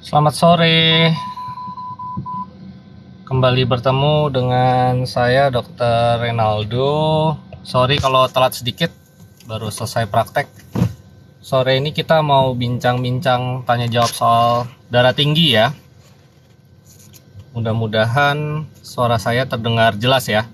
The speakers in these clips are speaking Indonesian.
Selamat sore, kembali bertemu dengan saya Dr. Renaldo. Sorry kalau telat sedikit, baru selesai praktek. Sore ini kita mau bincang-bincang tanya jawab soal darah tinggi ya. Mudah-mudahan suara saya terdengar jelas ya.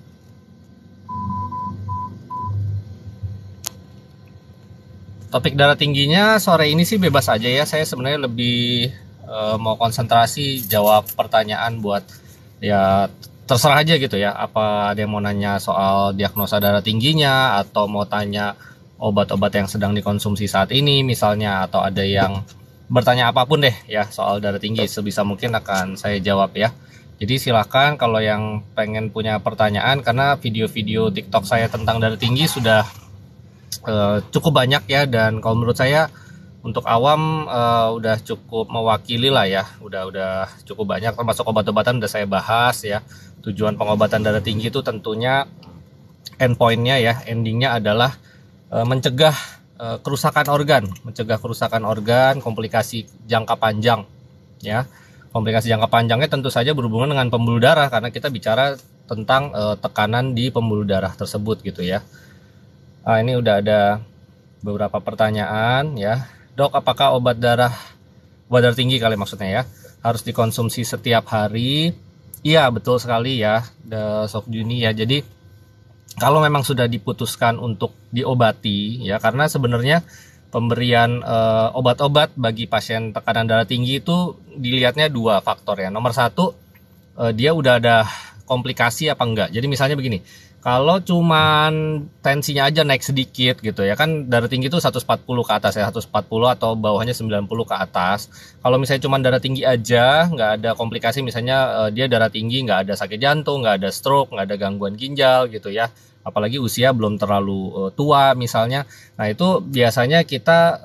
Topik darah tingginya sore ini sih bebas aja ya. Saya sebenarnya lebih mau konsentrasi jawab pertanyaan buat ya terserah aja gitu ya. Apa ada yang mau nanya soal diagnosa darah tingginya, atau mau tanya obat-obat yang sedang dikonsumsi saat ini misalnya, atau ada yang bertanya apapun deh ya soal darah tinggi, sebisa mungkin akan saya jawab ya. Jadi silahkan kalau yang pengen punya pertanyaan, karena video-video TikTok saya tentang darah tinggi sudah cukup banyak ya, dan kalau menurut saya untuk awam udah cukup mewakili lah ya, udah cukup banyak, termasuk obat-obatan udah saya bahas ya. Tujuan pengobatan darah tinggi itu tentunya endpointnya ya, endingnya adalah mencegah kerusakan organ, komplikasi jangka panjang ya. Komplikasi jangka panjangnya tentu saja berhubungan dengan pembuluh darah, karena kita bicara tentang tekanan di pembuluh darah tersebut gitu ya. Ini udah ada beberapa pertanyaan ya. Dok, apakah obat darah tinggi kali maksudnya ya, harus dikonsumsi setiap hari? Iya, betul sekali ya, Sof Juni ya. Jadi kalau memang sudah diputuskan untuk diobati ya, karena sebenarnya pemberian obat-obat bagi pasien tekanan darah tinggi itu dilihatnya dua faktor ya. Nomor satu, dia udah ada komplikasi apa enggak. Jadi misalnya begini, kalau cuman tensinya aja naik sedikit gitu ya, kan darah tinggi itu 140 ke atas ya, 140 atau bawahnya 90 ke atas. Kalau misalnya cuman darah tinggi aja, nggak ada komplikasi, misalnya dia darah tinggi, nggak ada sakit jantung, nggak ada stroke, nggak ada gangguan ginjal gitu ya, apalagi usia belum terlalu tua misalnya. Nah itu biasanya kita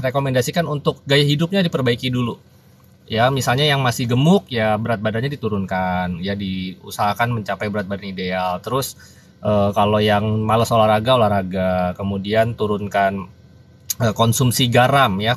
rekomendasikan untuk gaya hidupnya diperbaiki dulu. Ya, misalnya yang masih gemuk ya berat badannya diturunkan, ya diusahakan mencapai berat badan ideal. Terus kalau yang malas olahraga, kemudian turunkan konsumsi garam ya,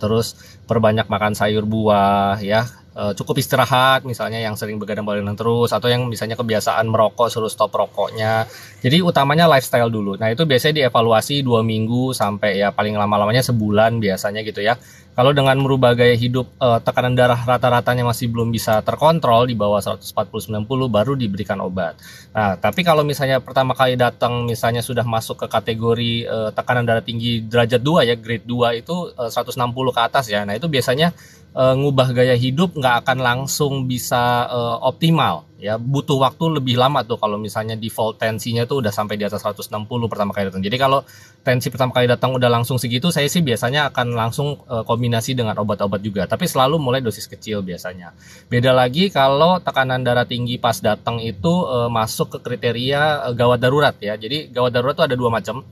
terus perbanyak makan sayur buah ya. Cukup istirahat, misalnya yang sering begadang-begadang terus, atau yang misalnya kebiasaan merokok suruh stop rokoknya. Jadi utamanya lifestyle dulu. Nah itu biasanya dievaluasi 2 minggu sampai ya paling lama-lamanya sebulan biasanya gitu ya. Kalau dengan merubah gaya hidup, tekanan darah rata-ratanya masih belum bisa terkontrol di bawah 140/90, baru diberikan obat. Nah, tapi kalau misalnya pertama kali datang misalnya sudah masuk ke kategori tekanan darah tinggi derajat 2 ya, grade 2 itu 160 ke atas ya. Nah, itu biasanya ngubah gaya hidup nggak akan langsung bisa optimal ya, butuh waktu lebih lama tuh kalau misalnya default tensinya tuh udah sampai di atas 160 pertama kali datang. Jadi kalau tensi pertama kali datang udah langsung segitu, saya sih biasanya akan langsung kombinasi dengan obat-obat juga, tapi selalu mulai dosis kecil biasanya. Beda lagi kalau tekanan darah tinggi pas datang itu masuk ke kriteria gawat darurat ya. Jadi gawat darurat tuh ada dua macam,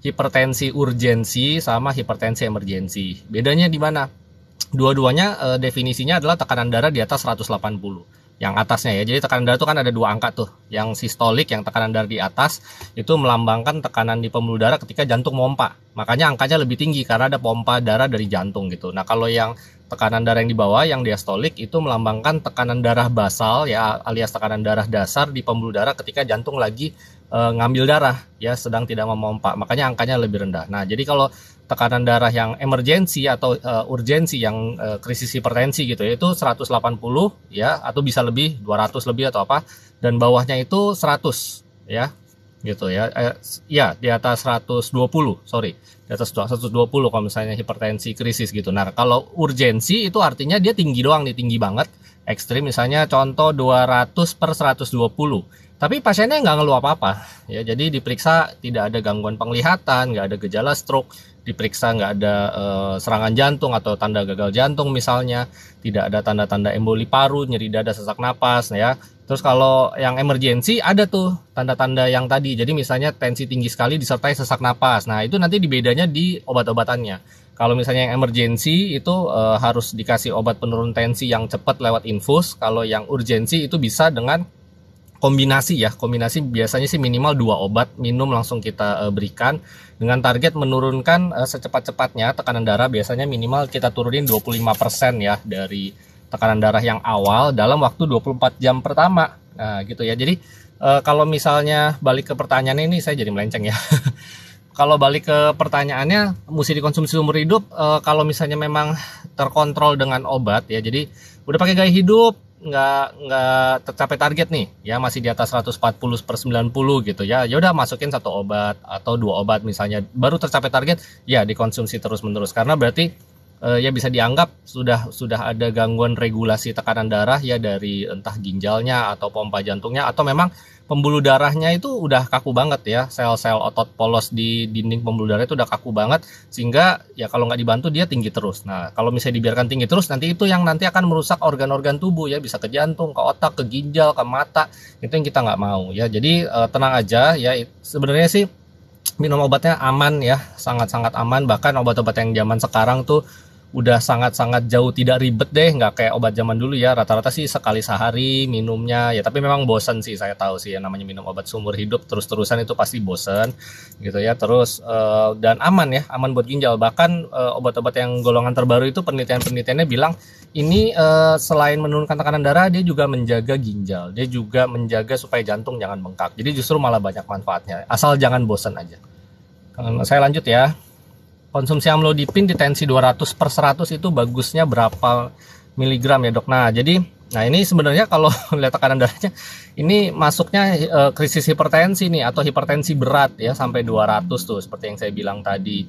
hipertensi urgensi sama hipertensi emergensi. Bedanya di mana? Dua-duanya definisinya adalah tekanan darah di atas 180, yang atasnya ya. Jadi tekanan darah itu kan ada dua angka tuh. Yang sistolik, yang tekanan darah di atas, itu melambangkan tekanan di pembuluh darah ketika jantung mompa. Makanya angkanya lebih tinggi karena ada pompa darah dari jantung gitu. Nah kalau yang tekanan darah yang di bawah, yang diastolik, itu melambangkan tekanan darah basal ya, alias tekanan darah dasar di pembuluh darah ketika jantung lagi ngambil darah ya, sedang tidak memompa. Makanya angkanya lebih rendah. Nah jadi kalau tekanan darah yang emergensi atau urgensi, yang krisis hipertensi gitu ya, itu 180 ya, atau bisa lebih 200 lebih atau apa, dan bawahnya itu 100 ya gitu ya. Ya di atas 120, sorry, di atas 120 kalau misalnya hipertensi krisis gitu. Nah kalau urgensi itu artinya dia tinggi doang nih, tinggi banget, ekstrim, misalnya contoh 200/120, tapi pasiennya nggak ngeluh apa-apa ya. Jadi diperiksa tidak ada gangguan penglihatan, nggak ada gejala stroke, diperiksa nggak ada serangan jantung atau tanda gagal jantung misalnya, tidak ada tanda-tanda emboli paru, nyeri dada, sesak napas ya. Terus kalau yang emergensi ada tuh tanda-tanda yang tadi, jadi misalnya tensi tinggi sekali disertai sesak napas. Nah itu nanti bedanya di obat-obatannya. Kalau misalnya yang emergensi itu harus dikasih obat penurun tensi yang cepat lewat infus. Kalau yang urgensi itu bisa dengan kombinasi ya, kombinasi biasanya sih minimal 2 obat minum langsung kita berikan dengan target menurunkan secepat-cepatnya tekanan darah. Biasanya minimal kita turunin 25% ya dari tekanan darah yang awal dalam waktu 24 jam pertama. Nah gitu ya. Jadi kalau misalnya balik ke pertanyaan ini, saya jadi melenceng ya. Kalau balik ke pertanyaannya, mesti dikonsumsi seumur hidup. Kalau misalnya memang terkontrol dengan obat ya, jadi udah pakai gaya hidup, nggak tercapai target nih ya, masih di atas 140/90 gitu ya, ya udah masukin 1 obat atau 2 obat misalnya, baru tercapai target ya dikonsumsi terus menerus, karena berarti ya bisa dianggap sudah ada gangguan regulasi tekanan darah ya, dari entah ginjalnya atau pompa jantungnya, atau memang pembuluh darahnya itu udah kaku banget ya, sel-sel otot polos di dinding pembuluh darah itu udah kaku banget, sehingga ya kalau nggak dibantu dia tinggi terus. Nah kalau misalnya dibiarkan tinggi terus, nanti itu yang nanti akan merusak organ-organ tubuh ya, bisa ke jantung, ke otak, ke ginjal, ke mata, itu yang kita nggak mau ya. Jadi tenang aja ya, sebenarnya sih minum obatnya aman ya, sangat-sangat aman. Bahkan obat-obat yang zaman sekarang tuh udah sangat-sangat jauh tidak ribet deh, nggak kayak obat zaman dulu ya, rata-rata sih sekali sehari minumnya ya, tapi memang bosen sih, saya tahu sih ya, namanya minum obat seumur hidup terus-terusan itu pasti bosen gitu ya. Terus dan aman ya, aman buat ginjal. Bahkan obat-obat yang golongan terbaru itu penelitiannya bilang ini selain menurunkan tekanan darah, dia juga menjaga ginjal, dia juga menjaga supaya jantung jangan bengkak, jadi justru malah banyak manfaatnya, asal jangan bosen aja. Saya lanjut ya. Konsumsi amlodipin di tensi 200/100 itu bagusnya berapa miligram ya dok? Nah jadi, ini sebenarnya kalau lihat tekanan darahnya, ini masuknya krisis hipertensi nih, atau hipertensi berat ya, sampai 200 tuh seperti yang saya bilang tadi.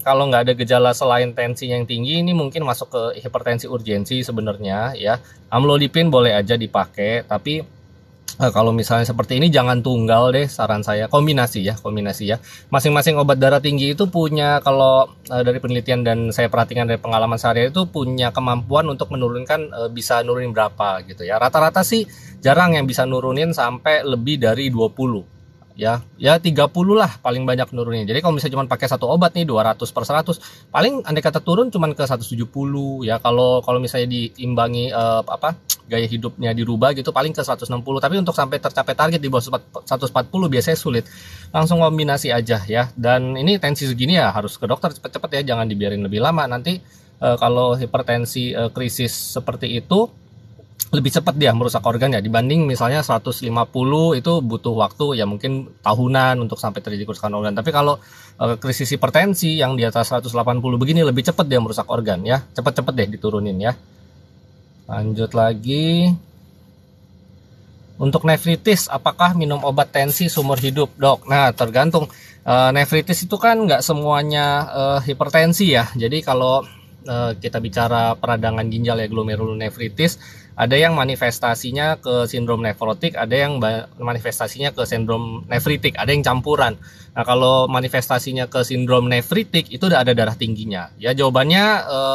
Kalau nggak ada gejala selain tensi yang tinggi, ini mungkin masuk ke hipertensi urgensi sebenarnya ya. Amlodipin boleh aja dipakai, tapi kalau misalnya seperti ini jangan tunggal deh, saran saya kombinasi ya. Masing-masing obat darah tinggi itu punya, kalau dari penelitian dan saya perhatikan dari pengalaman sehari itu, punya kemampuan untuk menurunkan, bisa nurunin berapa gitu ya. Rata-rata sih jarang yang bisa nurunin sampai lebih dari 20 ya 30 lah paling banyak nurunin. Jadi kalau misalnya cuma pakai 1 obat nih 200/100, paling andai kata turun cuma ke 170 ya. Kalau misalnya diimbangi gaya hidupnya dirubah gitu, paling ke 160. Tapi untuk sampai tercapai target di bawah 140 biasanya sulit. Langsung kombinasi aja ya. Dan ini tensi segini ya harus ke dokter cepet-cepet ya, jangan dibiarin lebih lama. Nanti kalau hipertensi krisis seperti itu lebih cepat dia merusak organnya, dibanding misalnya 150 itu butuh waktu ya mungkin tahunan untuk sampai terjadi kerusakan organ. Tapi kalau krisis hipertensi yang di atas 180 begini, lebih cepat dia merusak organ ya, cepet-cepet deh diturunin ya. Lanjut lagi, untuk nefritis apakah minum obat tensi seumur hidup dok? Nah tergantung, nefritis itu kan nggak semuanya hipertensi ya. Jadi kalau kita bicara peradangan ginjal ya, glomerulonefritis, ada yang manifestasinya ke sindrom nefrotik, ada yang manifestasinya ke sindrom nefritik, ada yang campuran. Nah kalau manifestasinya ke sindrom nefritik itu udah ada darah tingginya ya. Jawabannya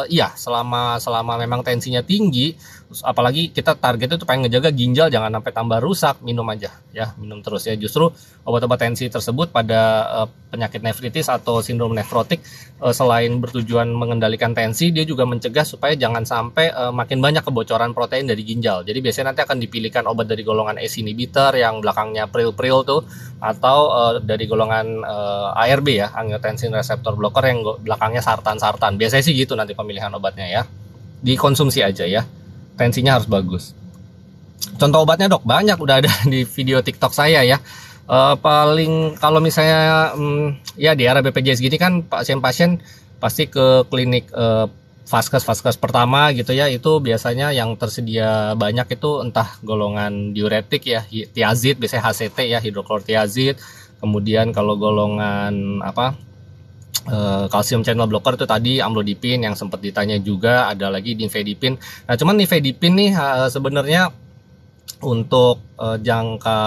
iya, selama memang tensinya tinggi, apalagi kita targetnya itu pengen ngejaga ginjal jangan sampai tambah rusak, minum aja ya, minum terus ya. Justru obat-obat tensi tersebut pada penyakit nefritis atau sindrom nefrotik, selain bertujuan mengendalikan tensi, dia juga mencegah supaya jangan sampai makin banyak kebocoran protein dari ginjal. Jadi biasanya nanti akan dipilihkan obat dari golongan ACE inhibitor yang belakangnya pril tuh, atau dari golongan ARB ya, angiotensin receptor blocker yang belakangnya sartan. Biasanya sih gitu nanti pemilihan obatnya ya. Dikonsumsi aja ya. Tensinya harus bagus. Contoh obatnya dok banyak, udah ada di video TikTok saya ya. Paling kalau misalnya ya di era BPJS gini kan, pasien-pasien pasti ke klinik vaskes pertama gitu ya. Itu biasanya yang tersedia banyak itu entah golongan diuretik ya, tiazid, biasanya HCT ya, hidroklortiazid. Kemudian kalau golongan kalsium channel blocker itu tadi amlodipin yang sempat ditanya juga, ada lagi nifedipin. Nah cuman nifedipin nih sebenarnya untuk jangka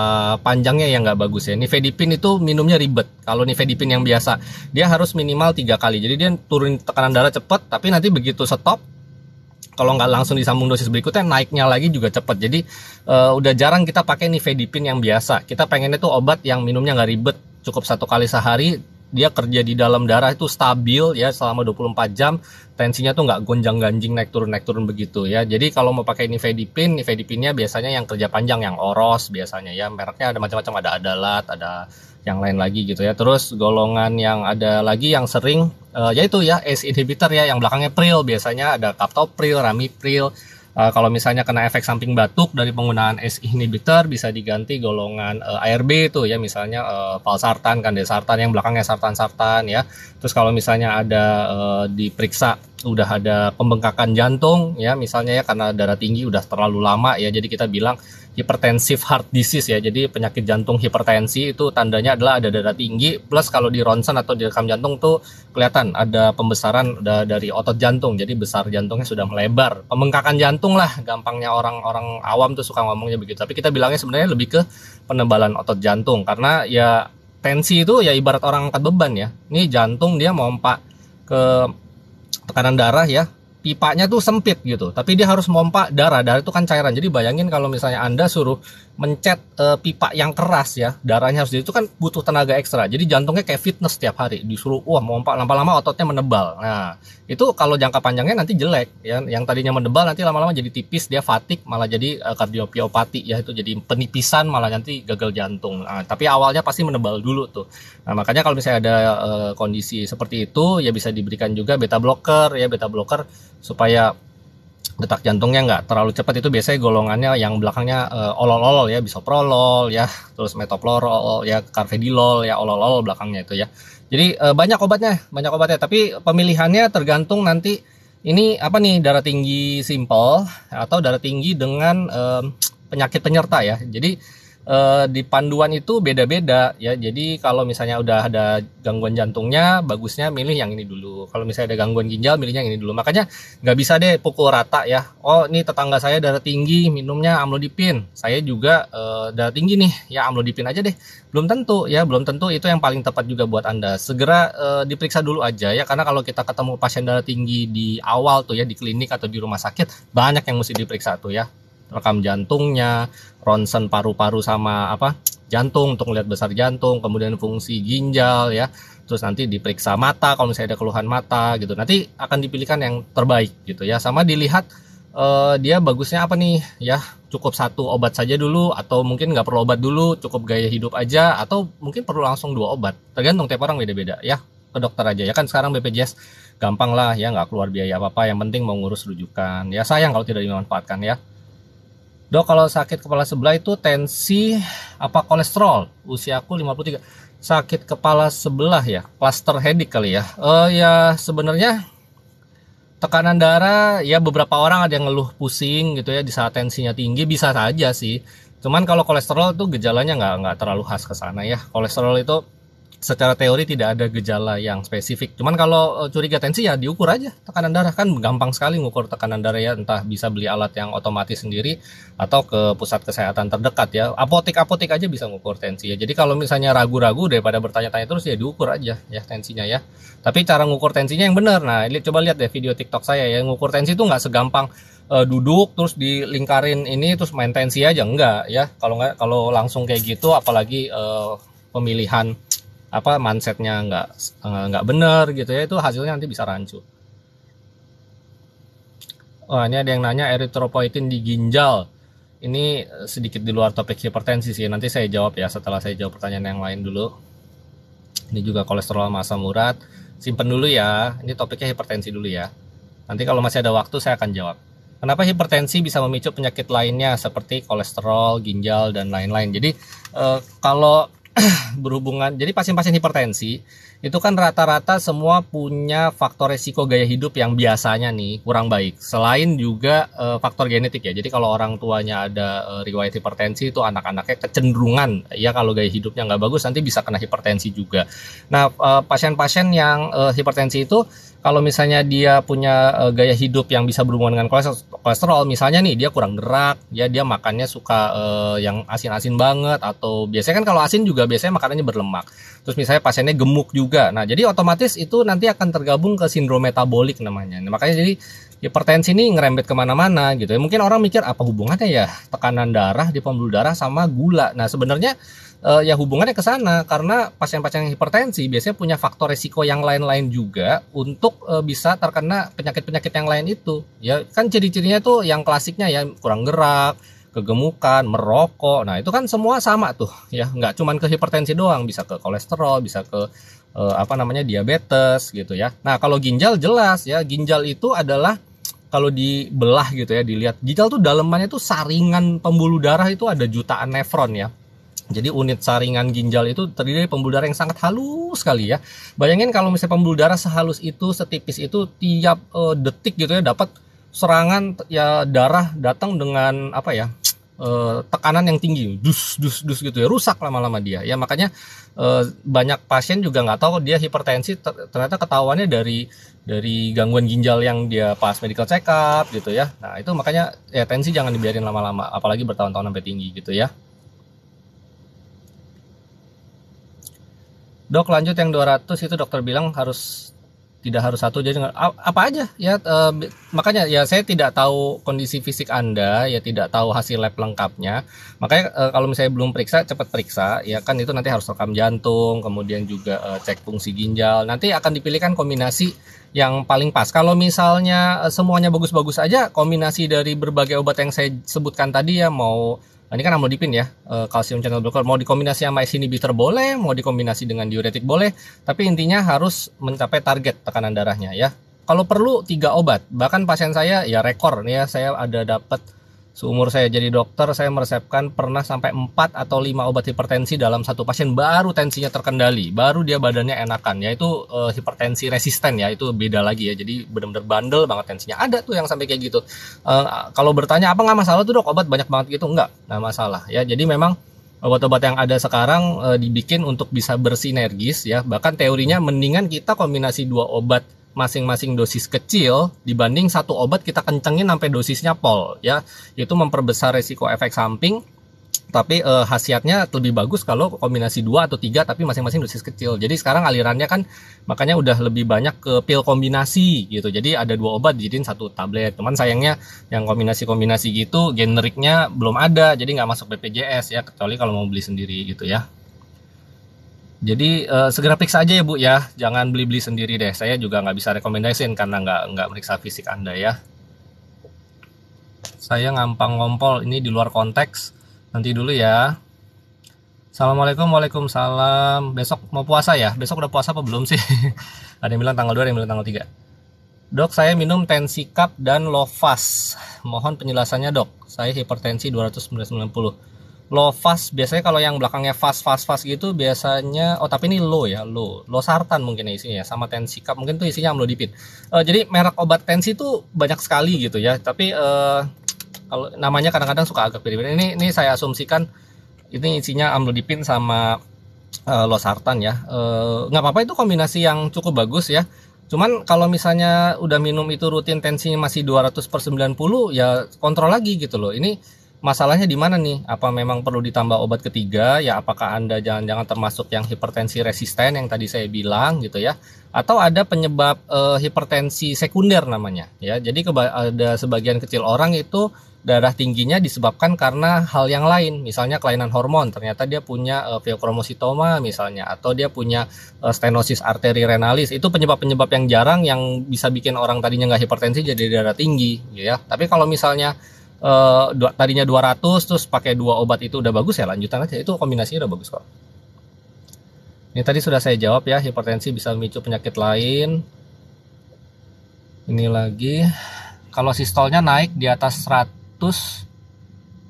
panjangnya yang nggak bagus ya. Nifedipin itu minumnya ribet. Kalau nifedipin yang biasa dia harus minimal 3 kali, jadi dia turun tekanan darah cepet, tapi nanti begitu stop, kalau nggak langsung disambung dosis berikutnya, naiknya lagi juga cepet. Jadi udah jarang kita pakai nifedipin yang biasa. Kita pengennya tuh obat yang minumnya nggak ribet, cukup 1 kali sehari dia kerja di dalam darah itu stabil ya selama 24 jam, tensinya tuh nggak gonjang-ganjing naik turun begitu ya. Jadi kalau mau pakai nifedipinnya biasanya yang kerja panjang, yang oros biasanya ya, mereknya ada macam-macam, ada Adalat, ada yang lain lagi gitu ya. Terus golongan yang ada lagi yang sering yaitu ya ACE inhibitor ya, yang belakangnya pril, biasanya ada captopril, ramipril. Kalau misalnya kena efek samping batuk dari penggunaan ACE inhibitor, bisa diganti golongan ARB itu ya, misalnya valsartan, kandesartan yang belakangnya sartan ya. Terus kalau misalnya ada diperiksa udah ada pembengkakan jantung ya, misalnya ya karena darah tinggi udah terlalu lama ya, jadi kita bilang hypertensive heart disease ya. Jadi penyakit jantung hipertensi itu tandanya adalah ada darah tinggi, plus kalau di ronsen atau di rekam jantung tuh kelihatan ada pembesaran dari otot jantung, jadi besar jantungnya sudah melebar, pembengkakan jantung lah gampangnya, orang-orang awam tuh suka ngomongnya begitu, tapi kita bilangnya sebenarnya lebih ke penebalan otot jantung, karena ya tensi itu ya ibarat orang angkat beban ya. Ini jantung dia mompa ke tekanan darah ya, pipanya tuh sempit gitu, tapi dia harus mompa darah itu kan cairan. Jadi bayangin kalau misalnya Anda suruh mencet pipa yang keras ya, darahnya harus itu kan butuh tenaga ekstra. Jadi jantungnya kayak fitness setiap hari, disuruh mompa, lama-lama ototnya menebal. Nah itu kalau jangka panjangnya nanti jelek ya, yang tadinya menebal nanti lama-lama jadi tipis, dia fatigue, malah jadi kardiopiopati ya, itu jadi penipisan, malah nanti gagal jantung. Nah, tapi awalnya pasti menebal dulu tuh. Nah makanya kalau misalnya ada kondisi seperti itu ya bisa diberikan juga beta blocker ya, beta blocker supaya detak jantungnya nggak terlalu cepat. Itu biasanya golongannya yang belakangnya olol-olol ya, bisoprolol ya, terus metoprolol ya, carvedilol ya, olol-olol belakangnya itu ya. Jadi banyak obatnya, tapi pemilihannya tergantung nanti ini apa nih, darah tinggi simple atau darah tinggi dengan penyakit penyerta ya. Jadi di panduan itu beda-beda ya. Jadi kalau misalnya udah ada gangguan jantungnya, bagusnya milih yang ini dulu. Kalau misalnya ada gangguan ginjal, milihnya yang ini dulu. Makanya nggak bisa deh pukul rata ya. Oh ini tetangga saya darah tinggi, minumnya amlodipin, saya juga darah tinggi nih ya, amlodipin aja deh. Belum tentu ya, belum tentu itu yang paling tepat juga buat Anda. Segera diperiksa dulu aja ya, karena kalau kita ketemu pasien darah tinggi di awal tuh ya, di klinik atau di rumah sakit, banyak yang mesti diperiksa tuh ya. Rekam jantungnya, ronsen paru-paru sama apa jantung untuk melihat besar jantung, kemudian fungsi ginjal ya, terus nanti diperiksa mata kalau misalnya ada keluhan mata gitu, nanti akan dipilihkan yang terbaik gitu ya. Sama dilihat dia bagusnya apa nih ya, cukup satu obat saja dulu, atau mungkin nggak perlu obat dulu, cukup gaya hidup aja, atau mungkin perlu langsung 2 obat, tergantung tiap orang beda-beda ya. Ke dokter aja ya, kan sekarang BPJS gampang lah ya, nggak keluar biaya apa-apa, yang penting mau ngurus rujukan ya, sayang kalau tidak dimanfaatkan ya. Dok, kalau sakit kepala sebelah itu tensi apa kolesterol? Usiaku 53. Sakit kepala sebelah ya, cluster headache kali ya. Ya sebenarnya tekanan darah ya, beberapa orang ada yang ngeluh pusing gitu ya di saat tensinya tinggi, bisa saja sih. Cuman kalau kolesterol itu gejalanya nggak terlalu khas ke sana ya. Kolesterol itu secara teori tidak ada gejala yang spesifik. Cuman kalau curiga tensi ya diukur aja tekanan darah, kan gampang sekali ngukur tekanan darah ya, entah bisa beli alat yang otomatis sendiri atau ke pusat kesehatan terdekat ya. Apotek aja bisa ngukur tensi ya. Jadi kalau misalnya ragu-ragu daripada bertanya-tanya terus ya diukur aja ya tensinya ya. Tapi cara ngukur tensinya yang benar. Nah, coba lihat deh video TikTok saya ya, ngukur tensi itu nggak segampang duduk terus dilingkarin ini terus main tensi aja, enggak ya. Kalau langsung kayak gitu, apalagi pemilihan apa mindsetnya nggak bener gitu ya, itu hasilnya nanti bisa rancu. Oh, ini ada yang nanya eritropoietin di ginjal. Ini sedikit di luar topik hipertensi sih, nanti saya jawab ya setelah saya jawab pertanyaan yang lain dulu. Ini juga kolesterol sama asam urat, simpen dulu ya, ini topiknya hipertensi dulu ya. Nanti kalau masih ada waktu saya akan jawab. Kenapa hipertensi bisa memicu penyakit lainnya seperti kolesterol, ginjal, dan lain-lain. Jadi kalau berhubungan, jadi pasien-pasien hipertensi itu kan rata-rata semua punya faktor resiko gaya hidup yang biasanya nih kurang baik, selain juga faktor genetik ya. Jadi kalau orang tuanya ada riwayat hipertensi, itu anak-anaknya kecenderungan ya, kalau gaya hidupnya nggak bagus nanti bisa kena hipertensi juga. Nah pasien-pasien yang hipertensi itu kalau misalnya dia punya gaya hidup yang bisa berhubungan dengan kolesterol, misalnya nih dia kurang gerak, ya dia makannya suka yang asin-asin banget, atau biasanya kan kalau asin juga biasanya makanannya berlemak. Terus misalnya pasiennya gemuk juga. Nah, jadi otomatis itu nanti akan tergabung ke sindrom metabolik namanya. Nah, makanya jadi hipertensi ini ngerembet kemana-mana gitu ya. Mungkin orang mikir apa hubungannya ya tekanan darah di pembuluh darah sama gula. Nah sebenarnya ya hubungannya ke sana, karena pasien-pasien yang hipertensi biasanya punya faktor resiko yang lain-lain juga untuk bisa terkena penyakit-penyakit yang lain itu. Ya kan ciri-cirinya tuh yang klasiknya ya kurang gerak, kegemukan, merokok. Nah itu kan semua sama tuh ya, nggak cuman ke hipertensi doang, bisa ke kolesterol, bisa ke diabetes gitu ya. Nah kalau ginjal jelas ya, ginjal itu adalah kalau dibelah gitu ya, dilihat ginjal tuh dalemannya tuh saringan pembuluh darah itu ada jutaan nefron ya. Jadi unit saringan ginjal itu terdiri dari pembuluh darah yang sangat halus sekali ya. Bayangin kalau misalnya pembuluh darah sehalus itu, setipis itu, tiap detik gitu ya dapat serangan ya darah datang dengan apa ya, tekanan yang tinggi, dus gitu ya, rusak lama-lama dia ya. Makanya banyak pasien juga nggak tahu dia hipertensi, ternyata ketahuannya dari gangguan ginjal yang dia pas medical check up gitu ya. Nah itu makanya ya tensi jangan dibiarin lama-lama, apalagi bertahun-tahun sampai tinggi gitu ya. Dok lanjut yang 200 itu dokter bilang tidak harus satu, jadi apa aja ya. Makanya ya saya tidak tahu kondisi fisik Anda ya, tidak tahu hasil lab lengkapnya. Makanya kalau misalnya belum periksa, cepat periksa ya kan, itu nanti harus rekam jantung, kemudian juga cek fungsi ginjal, nanti akan dipilihkan kombinasi yang paling pas. Kalau misalnya semuanya bagus-bagus aja, kombinasi dari berbagai obat yang saya sebutkan tadi ya, mau ini kan amlodipin ya, kalsium channel blocker, mau dikombinasi sama ACE inhibitor boleh, mau dikombinasi dengan diuretik boleh, tapi intinya harus mencapai target tekanan darahnya ya. Kalau perlu 3 obat, bahkan pasien saya ya rekor nih ya, saya ada dapat seumur saya jadi dokter, saya meresepkan pernah sampai 4 atau 5 obat hipertensi dalam satu pasien, baru tensinya terkendali, baru dia badannya enakan, yaitu hipertensi resisten ya, itu beda lagi ya, jadi benar-benar bandel banget tensinya. Ada tuh yang sampai kayak gitu. Kalau bertanya apa nggak masalah tuh dok, obat banyak banget gitu, nggak masalah ya. Jadi memang obat-obat yang ada sekarang dibikin untuk bisa bersinergis ya, bahkan teorinya mendingan kita kombinasi 2 obat masing-masing dosis kecil dibanding satu obat kita kencengin sampai dosisnya pol ya. Itu memperbesar resiko efek samping, tapi khasiatnya lebih bagus kalau kombinasi 2 atau 3 tapi masing-masing dosis kecil. Jadi sekarang alirannya kan makanya udah lebih banyak ke pil kombinasi gitu. Jadi ada 2 obat dijadiin 1 tablet. Cuman sayangnya yang kombinasi-kombinasi gitu generiknya belum ada, jadi nggak masuk BPJS ya, kecuali kalau mau beli sendiri gitu ya. Jadi segera periksa aja ya Bu ya, jangan beli-beli sendiri deh. Saya juga nggak bisa rekomendasiin karena nggak meriksa fisik Anda ya. Saya ngampang ngompol ini di luar konteks. Nanti dulu ya. Assalamualaikum, waalaikumsalam. Besok mau puasa ya? Besok udah puasa apa belum sih? Ada yang bilang tanggal 2, ada yang bilang tanggal 3. Dok, saya minum Tensikap dan Lovas. Mohon penjelasannya dok. Saya hipertensi 290. Lovas biasanya kalau yang belakangnya fast gitu biasanya, oh tapi ini low ya, losartan mungkin isinya, sama Tensikap mungkin tuh isinya amlodipin. Jadi merek obat tensi itu banyak sekali gitu ya, tapi kalau namanya kadang-kadang suka agak beda-beda. Ini saya asumsikan ini isinya amlodipin sama losartan ya. Nggak apa-apa, itu kombinasi yang cukup bagus ya. Cuman kalau misalnya udah minum itu rutin, tensinya masih 200/90 ya kontrol lagi gitu loh. Ini masalahnya di mana nih? Apa memang perlu ditambah obat ketiga? Ya apakah Anda jangan-jangan termasuk yang hipertensi resisten yang tadi saya bilang gitu ya? Atau ada penyebab hipertensi sekunder namanya ya. Jadi ada sebagian kecil orang itu darah tingginya disebabkan karena hal yang lain, misalnya kelainan hormon, ternyata dia punya pheochromocytoma misalnya, atau dia punya stenosis arteri renalis. Itu penyebab-penyebab yang jarang yang bisa bikin orang tadinya nggak hipertensi jadi darah tinggi ya. Tapi kalau misalnya tadinya 200 terus pakai 2 obat itu udah bagus ya, lanjutan aja, itu kombinasinya udah bagus kok. Ini tadi sudah saya jawab ya, hipertensi bisa memicu penyakit lain. Ini lagi, kalau sistolnya naik di atas 100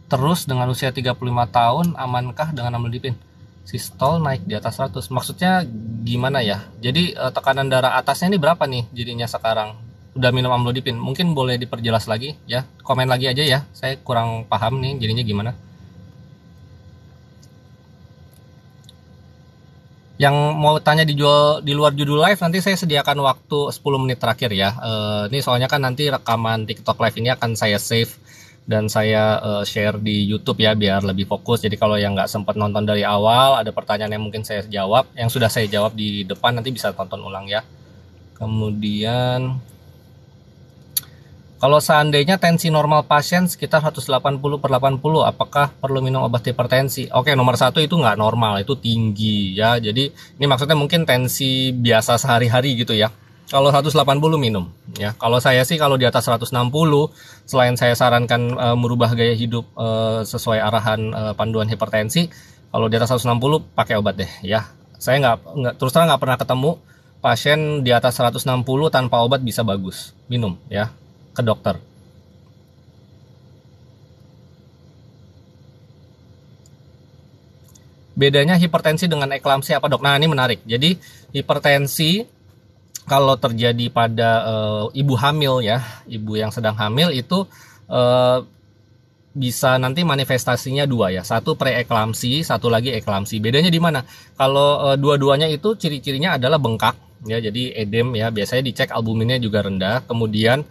terus dengan usia 35 tahun, amankah dengan amlodipin? Sistol naik di atas 100 maksudnya gimana ya? Jadi tekanan darah atasnya ini berapa nih jadinya sekarang? Udah minum amlodipin, mungkin boleh diperjelas lagi ya, komen lagi aja ya, saya kurang paham nih jadinya gimana. Yang mau tanya di luar judul live, nanti saya sediakan waktu 10 menit terakhir ya. Ini soalnya kan nanti rekaman TikTok live ini akan saya save dan saya share di YouTube ya, biar lebih fokus. Jadi kalau yang nggak sempat nonton dari awal, ada pertanyaan yang mungkin saya jawab, yang sudah saya jawab di depan, nanti bisa tonton ulang ya. Kemudian Kalau seandainya tensi normal pasien sekitar 180/80, apakah perlu minum obat hipertensi? Oke, nomor satu itu nggak normal, itu tinggi ya. Jadi ini maksudnya mungkin tensi biasa sehari-hari gitu ya. Kalau 180 minum ya. Kalau saya sih kalau di atas 160, selain saya sarankan merubah gaya hidup sesuai arahan panduan hipertensi, kalau di atas 160 pakai obat deh ya. Saya nggak terus terang nggak pernah ketemu pasien di atas 160 tanpa obat bisa bagus. Minum ya ke dokter. Bedanya hipertensi dengan eklamsi apa dok? Nah ini menarik. Jadi hipertensi kalau terjadi pada ibu hamil ya, ibu yang sedang hamil itu bisa nanti manifestasinya dua ya, satu preeklamsi, satu lagi eklamsi. Bedanya di mana? Kalau dua-duanya itu ciri-cirinya adalah bengkak ya, jadi edem ya. Biasanya dicek albuminnya juga rendah, kemudian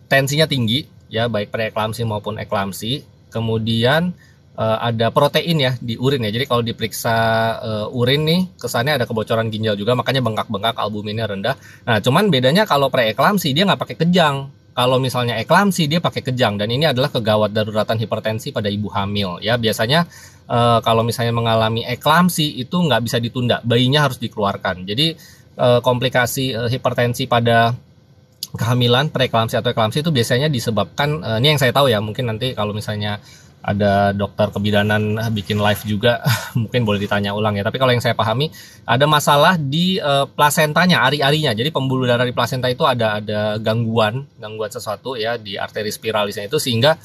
tensinya tinggi ya, baik preeklamsi maupun eklamsi. Kemudian ada protein ya di urin ya. Jadi kalau diperiksa urin nih kesannya ada kebocoran ginjal juga, makanya bengkak-bengkak, albuminnya rendah. Nah cuman bedanya kalau preeklamsi dia nggak pakai kejang. Kalau misalnya eklamsi dia pakai kejang, dan ini adalah kegawat daruratan hipertensi pada ibu hamil ya. Biasanya kalau misalnya mengalami eklamsi itu nggak bisa ditunda, bayinya harus dikeluarkan. Jadi komplikasi hipertensi pada kehamilan, preeklamsi atau eklamsi itu biasanya disebabkan, ini yang saya tahu ya, mungkin nanti kalau misalnya ada dokter kebidanan bikin live juga mungkin boleh ditanya ulang ya. Tapi kalau yang saya pahami ada masalah di plasentanya, ari-arinya. Jadi pembuluh darah di plasenta itu ada gangguan sesuatu ya di arteri spiralisnya itu, sehingga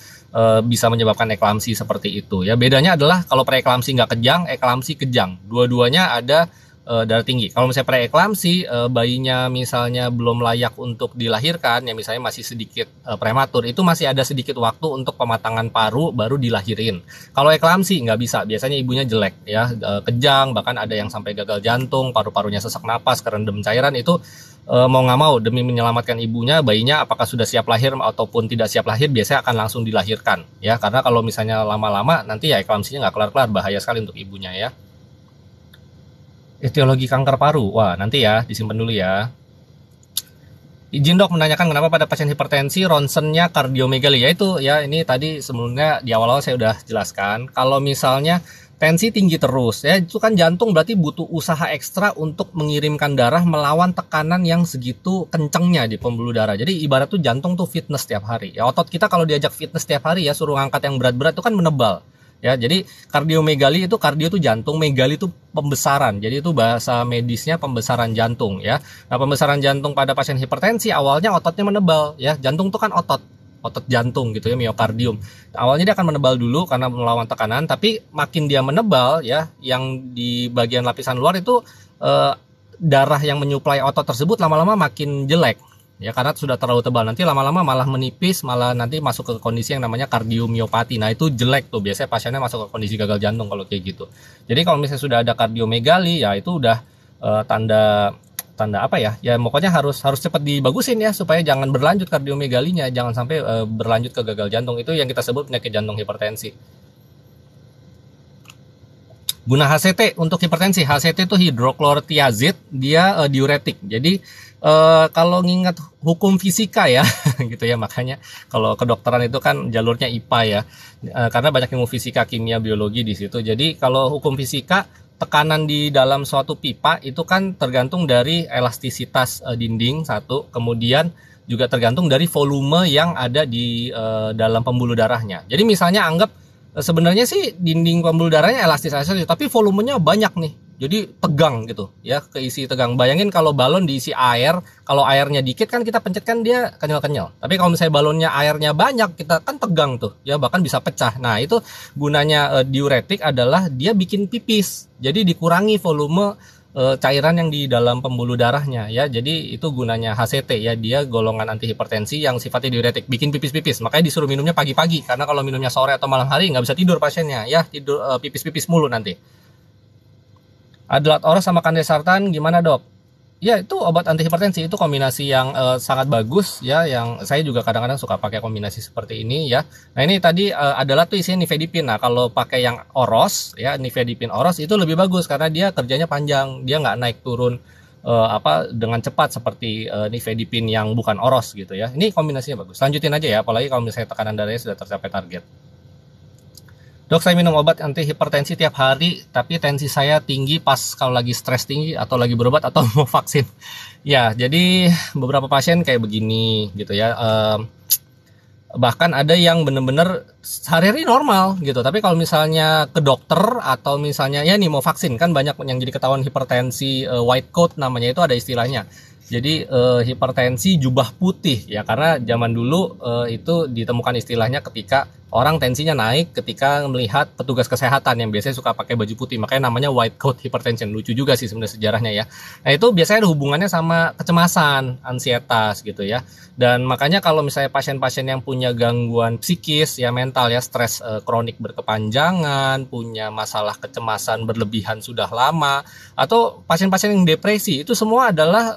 bisa menyebabkan eklamsi seperti itu ya. Bedanya adalah kalau preeklamsi nggak kejang, eklamsi kejang. Dua-duanya ada darah tinggi. Kalau misalnya preeklamsi, bayinya misalnya belum layak untuk dilahirkan, ya misalnya masih sedikit prematur, itu masih ada sedikit waktu untuk pematangan paru baru dilahirin. Kalau eklamsi nggak bisa, biasanya ibunya jelek ya, kejang, bahkan ada yang sampai gagal jantung, paru-parunya sesak napas, kerendam cairan. Itu mau nggak mau demi menyelamatkan ibunya, bayinya apakah sudah siap lahir ataupun tidak siap lahir, biasanya akan langsung dilahirkan ya, karena kalau misalnya lama-lama nanti ya eklamsinya nggak kelar-kelar, bahaya sekali untuk ibunya ya. Etiologi kanker paru, wah nanti ya disimpan dulu ya. Izin dok menanyakan kenapa pada pasien hipertensi ronsennya kardiomegali, ya itu ya, ini tadi sebelumnya di awal-awal saya udah jelaskan. Kalau misalnya tensi tinggi terus ya, itu kan jantung berarti butuh usaha ekstra untuk mengirimkan darah melawan tekanan yang segitu kencengnya di pembuluh darah. Jadi ibarat tuh jantung tuh fitness tiap hari ya. Otot kita kalau diajak fitness tiap hari ya, suruh ngangkat yang berat-berat itu kan menebal ya. Jadi kardiomegali itu, kardio itu jantung, megali itu pembesaran. Jadi itu bahasa medisnya pembesaran jantung ya. Nah, pembesaran jantung pada pasien hipertensi awalnya ototnya menebal ya. Jantung itu kan otot jantung gitu ya, miokardium. Awalnya dia akan menebal dulu karena melawan tekanan, tapi makin dia menebal ya, yang di bagian lapisan luar itu darah yang menyuplai otot tersebut lama-lama makin jelek ya, karena sudah terlalu tebal. Nanti lama-lama malah menipis, malah nanti masuk ke kondisi yang namanya kardiomiopati. Nah itu jelek tuh, biasanya pasiennya masuk ke kondisi gagal jantung kalau kayak gitu. Jadi kalau misalnya sudah ada kardiomegali ya, itu udah tanda apa ya, ya pokoknya harus cepat dibagusin ya, supaya jangan berlanjut kardiomegalinya, jangan sampai berlanjut ke gagal jantung. Itu yang kita sebut penyakit jantung hipertensi. Guna HCT untuk hipertensi, HCT itu hidroklorotiazid, dia diuretik. Jadi kalau ngingat hukum fisika ya gitu ya, makanya kalau kedokteran itu kan jalurnya IPA ya, karena banyak ilmu fisika, kimia, biologi di situ. Jadi kalau hukum fisika, tekanan di dalam suatu pipa itu kan tergantung dari elastisitas dinding satu, kemudian juga tergantung dari volume yang ada di dalam pembuluh darahnya. Jadi misalnya anggap sebenarnya sih dinding pembuluh darahnya elastis aja, tapi volumenya banyak nih, jadi tegang gitu ya, keisi tegang. Bayangin kalau balon diisi air, kalau airnya dikit kan kita pencet kan dia kenyal-kenyal, tapi kalau misalnya balonnya airnya banyak, kita kan tegang tuh ya, bahkan bisa pecah. Nah itu gunanya diuretik adalah dia bikin pipis, jadi dikurangi volume cairan yang di dalam pembuluh darahnya ya. Jadi itu gunanya HCT ya, dia golongan antihipertensi yang sifatnya diuretik, bikin pipis-pipis. Makanya disuruh minumnya pagi-pagi, karena kalau minumnya sore atau malam hari nggak bisa tidur pasiennya ya, tidur pipis-pipis mulu nanti. Adalat oros sama kandesartan gimana dok? Ya itu obat antihipertensi, itu kombinasi yang sangat bagus ya, yang saya juga kadang-kadang suka pakai kombinasi seperti ini ya. Nah ini tadi adalah tuh isinya nifedipin. Nah kalau pakai yang oros ya, nifedipin oros itu lebih bagus karena dia kerjanya panjang, dia nggak naik turun dengan cepat seperti nifedipin yang bukan oros gitu ya. Ini kombinasinya bagus. Lanjutin aja ya, apalagi kalau misalnya tekanan darahnya sudah tercapai target. Dok, saya minum obat anti hipertensi tiap hari, tapi tensi saya tinggi pas kalau lagi stres tinggi atau lagi berobat atau mau vaksin. Ya, jadi beberapa pasien kayak begini gitu ya. Bahkan ada yang bener-bener sehari-hari normal gitu, tapi kalau misalnya ke dokter atau misalnya ya nih mau vaksin, kan banyak yang jadi ketahuan hipertensi white coat namanya, itu ada istilahnya. Jadi hipertensi jubah putih ya, karena zaman dulu itu ditemukan istilahnya ketika orang tensinya naik ketika melihat petugas kesehatan yang biasanya suka pakai baju putih, makanya namanya white coat hypertension. Lucu juga sih sebenarnya sejarahnya ya. Nah, itu biasanya ada hubungannya sama kecemasan, ansietas gitu ya. Dan makanya kalau misalnya pasien-pasien yang punya gangguan psikis ya, mental ya, stres kronik berkepanjangan, punya masalah kecemasan berlebihan sudah lama, atau pasien-pasien yang depresi, itu semua adalah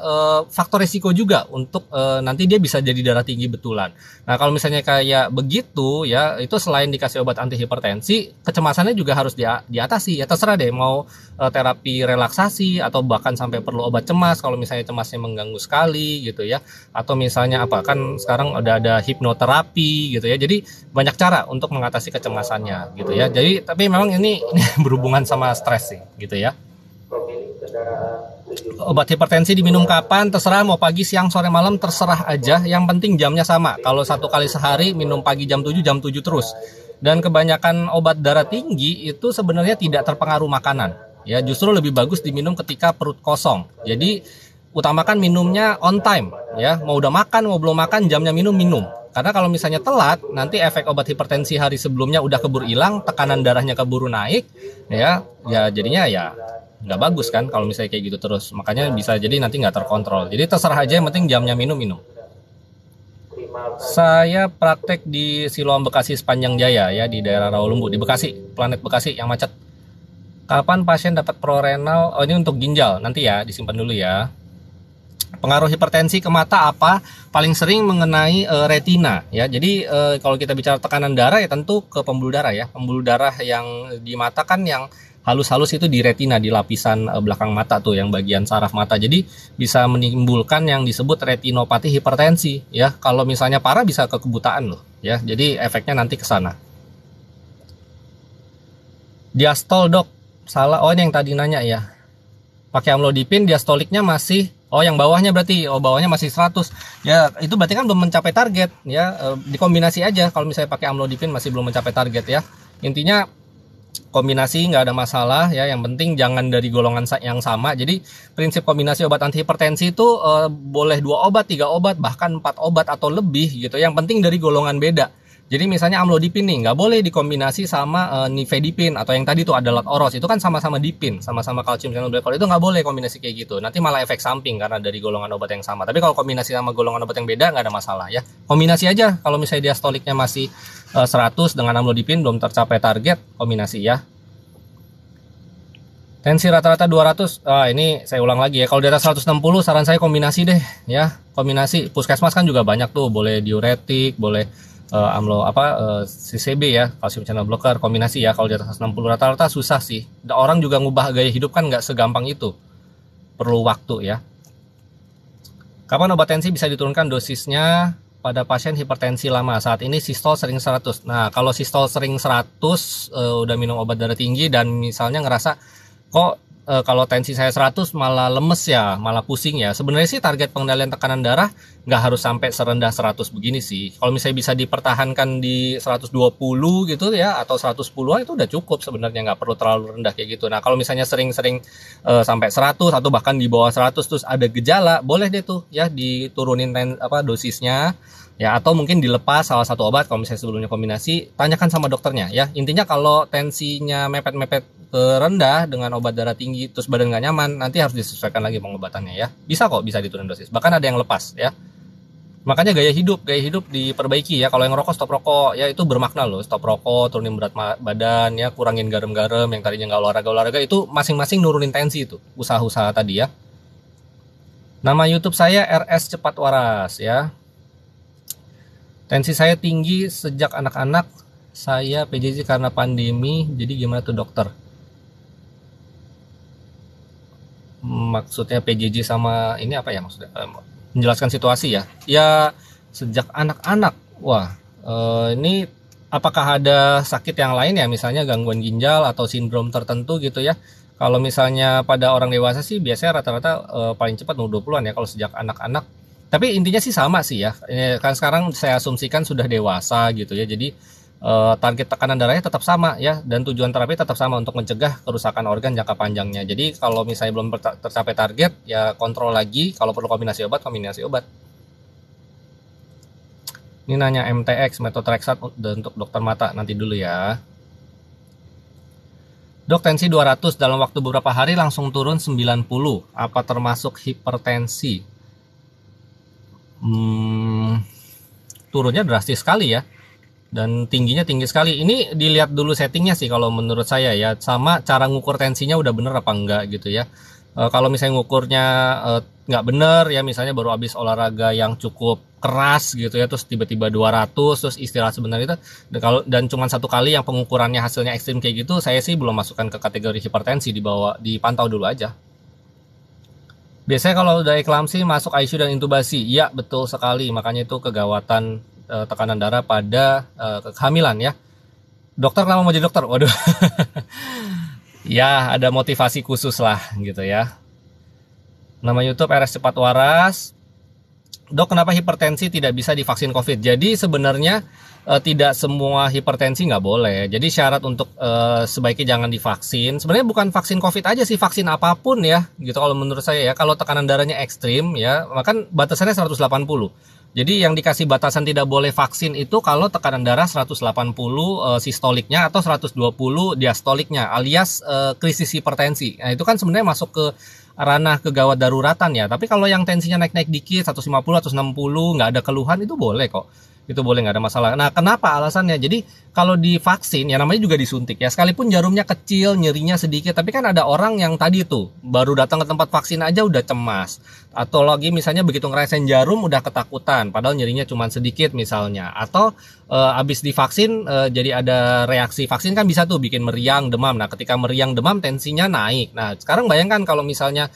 faktor risiko juga untuk nanti dia bisa jadi darah tinggi betulan. Nah, kalau misalnya kayak begitu ya, itu selain dikasih obat anti hipertensi, kecemasannya juga harus diatasi. Ya terserah deh mau terapi relaksasi atau bahkan sampai perlu obat cemas kalau misalnya cemasnya mengganggu sekali gitu ya. Atau misalnya apa, kan sekarang udah ada hipnoterapi gitu ya. Jadi banyak cara untuk mengatasi kecemasannya gitu ya. Jadi tapi memang ini berhubungan sama stres sih gitu ya. Obat hipertensi diminum kapan terserah, mau pagi, siang, sore, malam terserah aja, yang penting jamnya sama. Kalau 1 kali sehari minum pagi jam 7 terus. Dan kebanyakan obat darah tinggi itu sebenarnya tidak terpengaruh makanan ya, justru lebih bagus diminum ketika perut kosong. Jadi utamakan minumnya on time ya, mau udah makan mau belum makan jamnya minum. Karena kalau misalnya telat, nanti efek obat hipertensi hari sebelumnya udah keburu hilang, tekanan darahnya keburu naik ya jadinya ya nggak bagus kan kalau misalnya kayak gitu terus. Makanya bisa jadi nanti nggak terkontrol. Jadi terserah aja, yang penting jamnya minum. Saya praktek di Siloam Bekasi Sepanjang Jaya ya, di daerah Rawalumbu, di Bekasi, Planet Bekasi yang macet. Kapan pasien dapat prorenal? Oh, ini untuk ginjal, nanti ya, disimpan dulu ya. Pengaruh hipertensi ke mata apa? Paling sering mengenai retina ya. Jadi kalau kita bicara tekanan darah ya tentu ke pembuluh darah ya. Pembuluh darah yang di mata kan yang halus-halus itu di retina, di lapisan belakang mata tuh, yang bagian saraf mata. Jadi bisa menimbulkan yang disebut retinopati hipertensi ya. Kalau misalnya parah bisa ke kebutaan loh ya. Jadi efeknya nanti ke sana. Diastol, Dok. Salah. Oh, ini yang tadi nanya ya. Pakai amlodipin diastoliknya masih, oh yang bawahnya berarti, oh bawahnya masih 100. Ya itu berarti kan belum mencapai target ya. Dikombinasi aja kalau misalnya pakai amlodipin masih belum mencapai target ya. Intinya kombinasi nggak ada masalah ya, yang penting jangan dari golongan yang sama. Jadi prinsip kombinasi obat anti hipertensi itu boleh 2 obat, 3 obat, bahkan 4 obat atau lebih gitu, yang penting dari golongan beda. Jadi misalnya amlodipin nih nggak boleh dikombinasi sama nifedipin atau yang tadi tuh adalat oros, itu kan sama-sama dipin, sama-sama kalsium channel blocker, itu nggak boleh kombinasi kayak gitu, nanti malah efek samping karena dari golongan obat yang sama. Tapi kalau kombinasi sama golongan obat yang beda nggak ada masalah ya, kombinasi aja. Kalau misalnya diastoliknya masih 100 dengan amlodipin belum tercapai target, kombinasi ya. Tensi rata-rata 200, ini saya ulang lagi ya, kalau di atas 160 saran saya kombinasi deh ya, kombinasi. Puskesmas kan juga banyak tuh, boleh diuretik, boleh CCB ya, kalsium channel blocker, kombinasi ya. Kalau di atas 60 rata-rata susah sih, orang juga ngubah gaya hidup kan nggak segampang itu, perlu waktu ya. Kapan obat tensi bisa diturunkan dosisnya pada pasien hipertensi lama? Saat ini sistol sering 100. Nah kalau sistol sering 100 udah minum obat darah tinggi dan misalnya ngerasa kok kalau tensi saya 100 malah lemes ya, malah pusing ya, sebenarnya sih target pengendalian tekanan darah nggak harus sampai serendah 100 begini sih. Kalau misalnya bisa dipertahankan di 120 gitu ya, atau 110-an itu udah cukup sebenarnya, nggak perlu terlalu rendah kayak gitu. Nah kalau misalnya sering-sering sampai 100 atau bahkan di bawah 100 terus ada gejala, boleh deh tuh ya diturunin dosisnya ya, atau mungkin dilepas salah satu obat. Kalau misalnya sebelumnya kombinasi, tanyakan sama dokternya ya. Intinya kalau tensinya mepet-mepet ke rendah dengan obat darah tinggi terus badan nggak nyaman, nanti harus disesuaikan lagi pengobatannya ya. Bisa kok, bisa diturunin dosis, bahkan ada yang lepas ya. Makanya gaya hidup diperbaiki ya. Kalau yang rokok, stop rokok ya, itu bermakna loh. Stop rokok, turunin berat badan ya, kurangin garam-garam, yang tadinya nggak olahraga itu masing-masing nurunin tensi, itu usaha-usaha tadi ya. Nama YouTube saya RS Cepat Waras ya. Tensi saya tinggi sejak anak-anak, saya PJJ karena pandemi, jadi gimana tuh dokter? maksudnya PJJ sama ini apa ya maksudnya? Menjelaskan situasi ya. Ya sejak anak-anak. Wah, ini apakah ada sakit yang lain ya, misalnya gangguan ginjal atau sindrom tertentu gitu ya? Kalau misalnya pada orang dewasa sih biasanya rata-rata paling cepat 20-an ya kalau sejak anak-anak. Tapi intinya sih sama sih ya. Kan sekarang saya asumsikan sudah dewasa gitu ya. Jadi target tekanan darahnya tetap sama ya, dan tujuan terapi tetap sama untuk mencegah kerusakan organ jangka panjangnya. Jadi kalau misalnya belum tercapai target ya kontrol lagi, kalau perlu kombinasi obat. Ini nanya MTX, metotrexat untuk dokter mata, nanti dulu ya. Dok, tensi 200 dalam waktu beberapa hari langsung turun 90, apa termasuk hipertensi? Turunnya drastis sekali ya, dan tingginya tinggi sekali. Ini dilihat dulu settingnya sih kalau menurut saya ya, sama cara ngukur tensinya udah bener apa enggak gitu ya. Kalau misalnya ngukurnya nggak bener ya, misalnya baru habis olahraga yang cukup keras gitu ya, terus tiba-tiba 200 terus istirahat sebentar itu, dan cuma satu kali yang pengukurannya hasilnya ekstrim kayak gitu, saya sih belum masukkan ke kategori hipertensi, dipantau dulu aja. Biasanya kalau udah eklamsi masuk ICU dan intubasi, ya betul sekali, makanya itu kegawatan tekanan darah pada kehamilan ya. Dokter kenapa mau jadi dokter? Waduh. Ya ada motivasi khusus lah gitu ya. Nama YouTube RS Cepat Waras. Dok, kenapa hipertensi tidak bisa divaksin COVID? Jadi sebenarnya tidak semua hipertensi nggak boleh. Jadi syarat untuk sebaiknya jangan divaksin. Sebenarnya bukan vaksin COVID aja sih, vaksin apapun ya, gitu kalau menurut saya ya. Kalau tekanan darahnya ekstrim ya, maka batasannya 180. Jadi yang dikasih batasan tidak boleh vaksin itu kalau tekanan darah 180 sistoliknya atau 120 diastoliknya, alias krisis hipertensi. Nah itu kan sebenarnya masuk ke ranah kegawat daruratan ya. Tapi kalau yang tensinya naik-naik dikit 150 atau 160 nggak ada keluhan, itu boleh kok. Itu boleh, nggak ada masalah. Nah kenapa alasannya? Jadi kalau divaksin ya namanya juga disuntik ya, sekalipun jarumnya kecil, nyerinya sedikit, tapi kan ada orang yang tadi tuh baru datang ke tempat vaksin aja udah cemas, atau lagi misalnya begitu ngerasain jarum udah ketakutan padahal nyerinya cuma sedikit misalnya, atau abis divaksin jadi ada reaksi vaksin kan bisa tuh bikin meriang, demam. Nah ketika meriang, demam, tensinya naik. Nah sekarang bayangkan kalau misalnya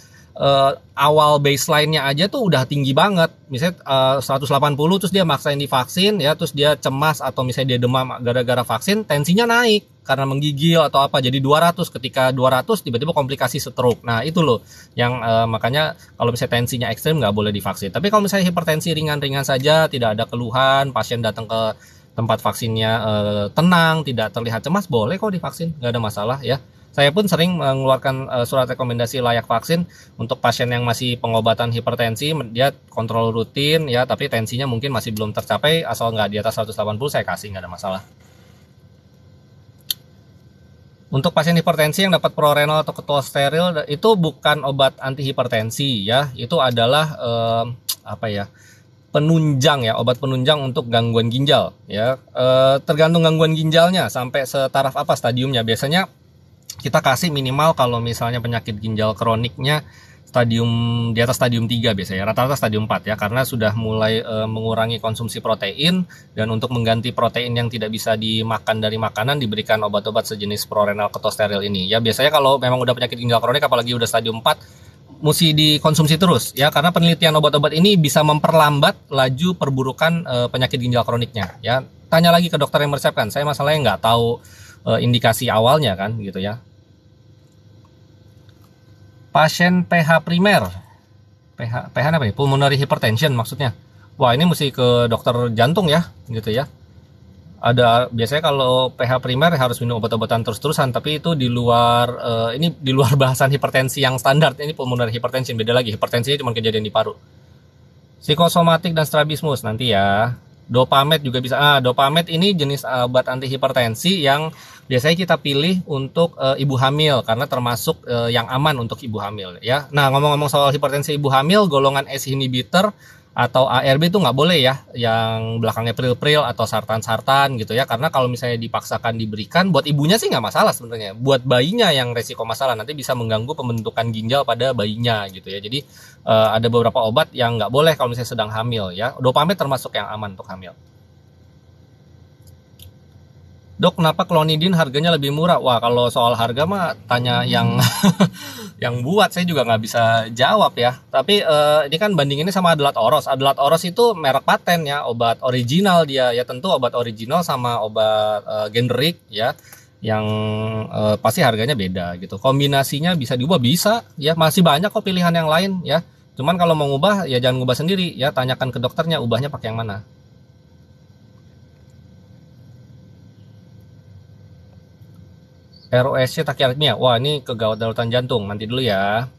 awal baseline-nya aja tuh udah tinggi banget, misalnya 180 terus dia maksain divaksin ya, terus dia cemas atau misalnya dia demam gara-gara vaksin, tensinya naik karena menggigil atau apa jadi 200. Ketika 200 tiba-tiba komplikasi stroke. Nah itu loh yang makanya kalau misalnya tensinya ekstrim nggak boleh divaksin. Tapi kalau misalnya hipertensi ringan-ringan saja, tidak ada keluhan, pasien datang ke tempat vaksinnya tenang, tidak terlihat cemas, boleh kok divaksin, nggak ada masalah ya. Saya pun sering mengeluarkan surat rekomendasi layak vaksin untuk pasien yang masih pengobatan hipertensi, dia kontrol rutin ya, tapi tensinya mungkin masih belum tercapai, asal nggak di atas 180 saya kasih, nggak ada masalah. Untuk pasien hipertensi yang dapat prorenal atau ketosteril, itu bukan obat anti hipertensi ya, itu adalah penunjang ya, obat penunjang untuk gangguan ginjal ya. Tergantung gangguan ginjalnya sampai setaraf apa stadiumnya. Biasanya kita kasih minimal kalau misalnya penyakit ginjal kroniknya di atas stadium 3 biasanya, rata-rata stadium 4 ya, karena sudah mulai mengurangi konsumsi protein, dan untuk mengganti protein yang tidak bisa dimakan dari makanan diberikan obat-obat sejenis prorenal ketosteril ini ya. Biasanya kalau memang udah penyakit ginjal kronik apalagi udah stadium 4 mesti dikonsumsi terus ya, karena penelitian obat-obat ini bisa memperlambat laju perburukan penyakit ginjal kroniknya ya. Tanya lagi ke dokter yang meresepkan, saya masalahnya nggak tahu indikasi awalnya kan gitu ya. Pasien PH primer, PH apa ya? Pulmonary hypertension maksudnya. Wah ini mesti ke dokter jantung ya gitu ya. Biasanya kalau PH primer harus minum obat-obatan terus-terusan, tapi itu di luar di luar bahasan hipertensi yang standar. Ini pulmonary hypertension, beda lagi. Hipertensinya cuma kejadian di paru. Psikosomatik dan strabismus nanti ya. Dopamet juga bisa. Dopamet ini jenis obat anti hipertensi yang biasanya kita pilih untuk ibu hamil, karena termasuk yang aman untuk ibu hamil ya. Nah ngomong-ngomong soal hipertensi ibu hamil, golongan S inhibitor atau ARB itu nggak boleh ya, yang belakangnya pril-pril atau sartan-sartan gitu ya, karena kalau misalnya dipaksakan diberikan, buat ibunya sih nggak masalah sebenarnya, buat bayinya yang resiko masalah, nanti bisa mengganggu pembentukan ginjal pada bayinya gitu ya. Jadi ada beberapa obat yang nggak boleh kalau misalnya sedang hamil ya. Dopamet termasuk yang aman untuk hamil. Dok, kenapa klonidin harganya lebih murah? Wah, kalau soal harga mah tanya yang yang buat, saya juga nggak bisa jawab ya. Tapi ini kan bandinginnya sama Adalat Oros. Adalat Oros itu merek paten ya, obat original dia ya, tentu obat original sama obat generik ya, yang pasti harganya beda gitu. Kombinasinya bisa diubah, bisa ya, masih banyak kok pilihan yang lain ya. Cuman kalau mau ngubah ya jangan ngubah sendiri ya, tanyakan ke dokternya ubahnya pakai yang mana. ROSC takiardia. Wah, ini kegawat daruratan jantung. Nanti dulu ya.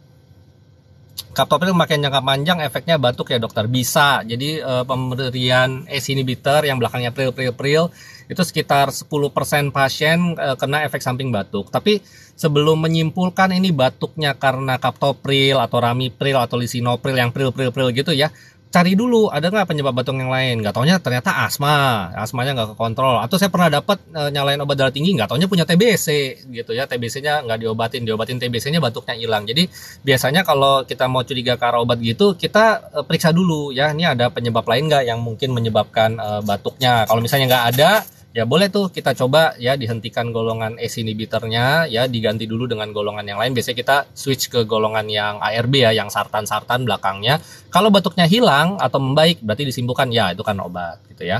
Captopril makin jangka panjang efeknya batuk ya dokter, bisa. Jadi pemberian ACE inhibitor yang belakangnya pril itu sekitar 10% pasien kena efek samping batuk. Tapi sebelum menyimpulkan ini batuknya karena captopril atau ramipril atau lisinopril yang pril gitu ya, cari dulu ada nggak penyebab batuk yang lain. Nggak taunya ternyata asmanya nggak kekontrol. Atau saya pernah dapat nyalain obat darah tinggi, nggak taunya punya TBC gitu ya, TBC-nya nggak diobatin TBC-nya batuknya hilang. Jadi biasanya kalau kita mau curiga ke arah obat gitu, kita periksa dulu ya, ini ada penyebab lain nggak yang mungkin menyebabkan batuknya. Kalau misalnya nggak ada, ya boleh tuh kita coba ya dihentikan golongan ACE inhibitornya ya, diganti dulu dengan golongan yang lain. Biasanya kita switch ke golongan yang ARB ya, yang sartan belakangnya. Kalau batuknya hilang atau membaik berarti disimpulkan ya itu kan obat gitu ya.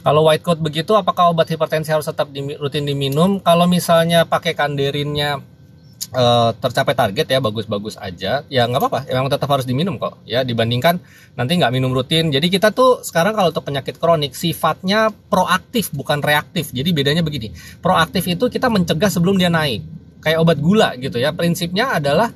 Kalau white coat begitu, apakah obat hipertensi harus tetap rutin diminum? Kalau misalnya pakai kanderinnya tercapai target ya, bagus-bagus aja ya, nggak apa-apa, emang tetap harus diminum kok ya, dibandingkan nanti nggak minum rutin. Jadi kita tuh sekarang kalau untuk penyakit kronik sifatnya proaktif bukan reaktif. Jadi bedanya begini, proaktif itu kita mencegah sebelum dia naik, kayak obat gula gitu ya. Prinsipnya adalah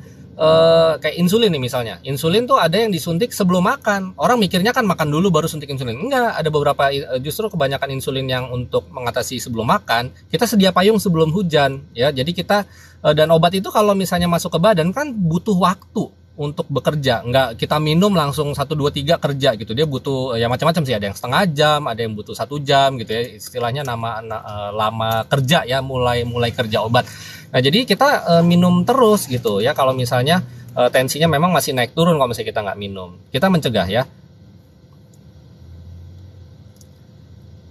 kayak insulin nih misalnya. Insulin tuh ada yang disuntik sebelum makan. Orang mikirnya kan makan dulu baru suntik insulin. Enggak, ada beberapa justru kebanyakan insulin yang untuk mengatasi sebelum makan. Kita sedia payung sebelum hujan ya. Jadi kita dan obat itu kalau misalnya masuk ke badan kan butuh waktu untuk bekerja. Enggak kita minum langsung 1 2 3 kerja gitu. Dia butuh ya macam-macam sih, ada yang setengah jam, ada yang butuh 1 jam gitu ya. Istilahnya lama kerja ya, mulai kerja obat. Nah, jadi kita minum terus gitu ya. Kalau misalnya tensinya memang masih naik turun, kalau misalnya kita nggak minum, kita mencegah ya.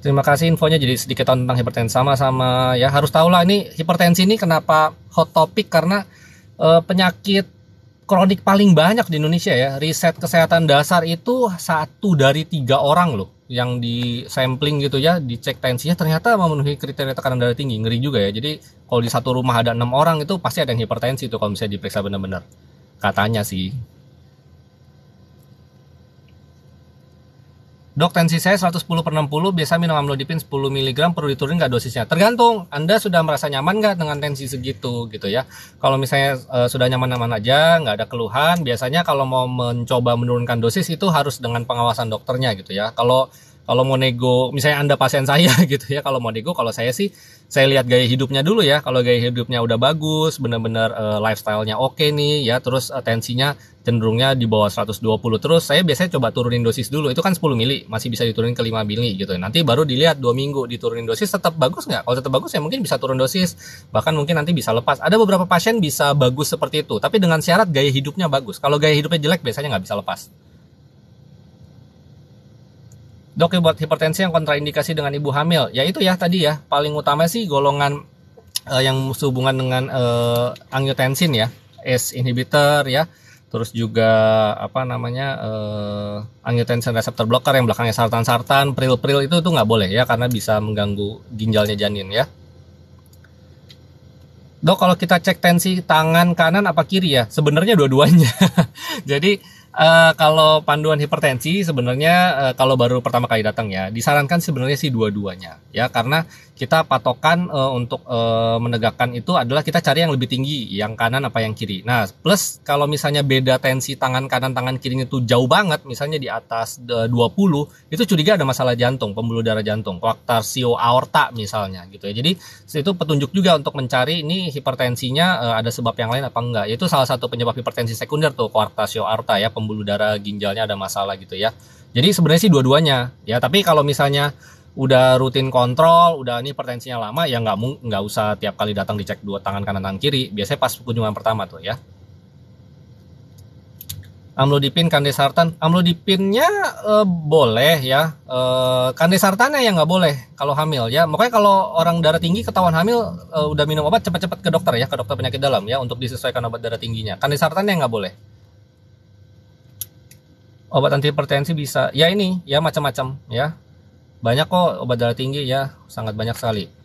Terima kasih infonya, jadi sedikit tahu tentang hipertensi. Sama-sama ya, harus tahu lah ini hipertensi ini kenapa hot topic, karena penyakit kronik paling banyak di Indonesia ya. Riset kesehatan dasar itu 1 dari 3 orang loh yang di sampling gitu ya, dicek tensinya ternyata memenuhi kriteria tekanan darah tinggi. Ngeri juga ya. Jadi kalau di satu rumah ada 6 orang itu pasti ada yang hipertensi itu kalau misalnya diperiksa benar-benar, katanya sih. Dok, tensi saya 110/60, biasa minum amlodipin 10 mg, perlu diturunin nggak dosisnya? Tergantung, Anda sudah merasa nyaman nggak dengan tensi segitu gitu ya. Kalau misalnya sudah nyaman-nyaman aja, nggak ada keluhan, biasanya kalau mau mencoba menurunkan dosis itu harus dengan pengawasan dokternya gitu ya. Kalau mau nego, misalnya Anda pasien saya gitu ya, kalau mau nego, kalau saya sih, saya lihat gaya hidupnya dulu ya. Kalau gaya hidupnya udah bagus, benar-benar lifestyle-nya oke nih ya, terus tensinya cenderungnya di bawah 120, terus saya biasanya coba turunin dosis dulu. Itu kan 10 mili, masih bisa diturunin ke 5 mili gitu. Nanti baru dilihat 2 minggu diturunin dosis tetap bagus nggak. Kalau tetap bagus ya mungkin bisa turun dosis, bahkan mungkin nanti bisa lepas. Ada beberapa pasien bisa bagus seperti itu, tapi dengan syarat gaya hidupnya bagus. Kalau gaya hidupnya jelek biasanya nggak bisa lepas. Dok, buat hipertensi yang kontraindikasi dengan ibu hamil, ya itu ya tadi ya, paling utama sih golongan yang sehubungan dengan angiotensin ya, ACE inhibitor ya, terus juga apa namanya angiotensin receptor blocker yang belakangnya sartan, pril itu tuh nggak boleh ya, karena bisa mengganggu ginjalnya janin ya. Dok, kalau kita cek tensi tangan kanan apa kiri ya? Sebenarnya dua-duanya. Jadi kalau panduan hipertensi sebenarnya kalau baru pertama kali datang ya, disarankan sebenarnya sih dua-duanya ya, karena kita patokan untuk menegakkan itu adalah kita cari yang lebih tinggi, yang kanan apa yang kiri. Nah, plus kalau misalnya beda tensi tangan kanan tangan kirinya itu jauh banget, misalnya di atas 20, itu curiga ada masalah jantung, pembuluh darah jantung, coarctatio aorta misalnya gitu ya. Jadi itu petunjuk juga untuk mencari ini hipertensinya ada sebab yang lain apa enggak. Itu salah satu penyebab hipertensi sekunder tuh, coarctatio aorta ya, pembuluh darah ginjalnya ada masalah gitu ya. Jadi sebenarnya sih dua-duanya ya, tapi kalau misalnya udah rutin kontrol, udah ini hipertensinya lama ya nggak usah tiap kali datang dicek dua tangan kanan tangan kiri, biasanya pas kunjungan pertama tuh ya. Amlodipin, kandesartan. Amlodipinnya boleh ya. Kandesartannya yang nggak boleh kalau hamil ya. Makanya kalau orang darah tinggi ketahuan hamil udah minum obat, cepat-cepat ke dokter ya, ke dokter penyakit dalam ya untuk disesuaikan obat darah tingginya. Kandesartannya nggak boleh. Obat antihipertensi bisa. Ya ini ya macam-macam ya. Banyak kok obat darah tinggi ya, sangat banyak sekali.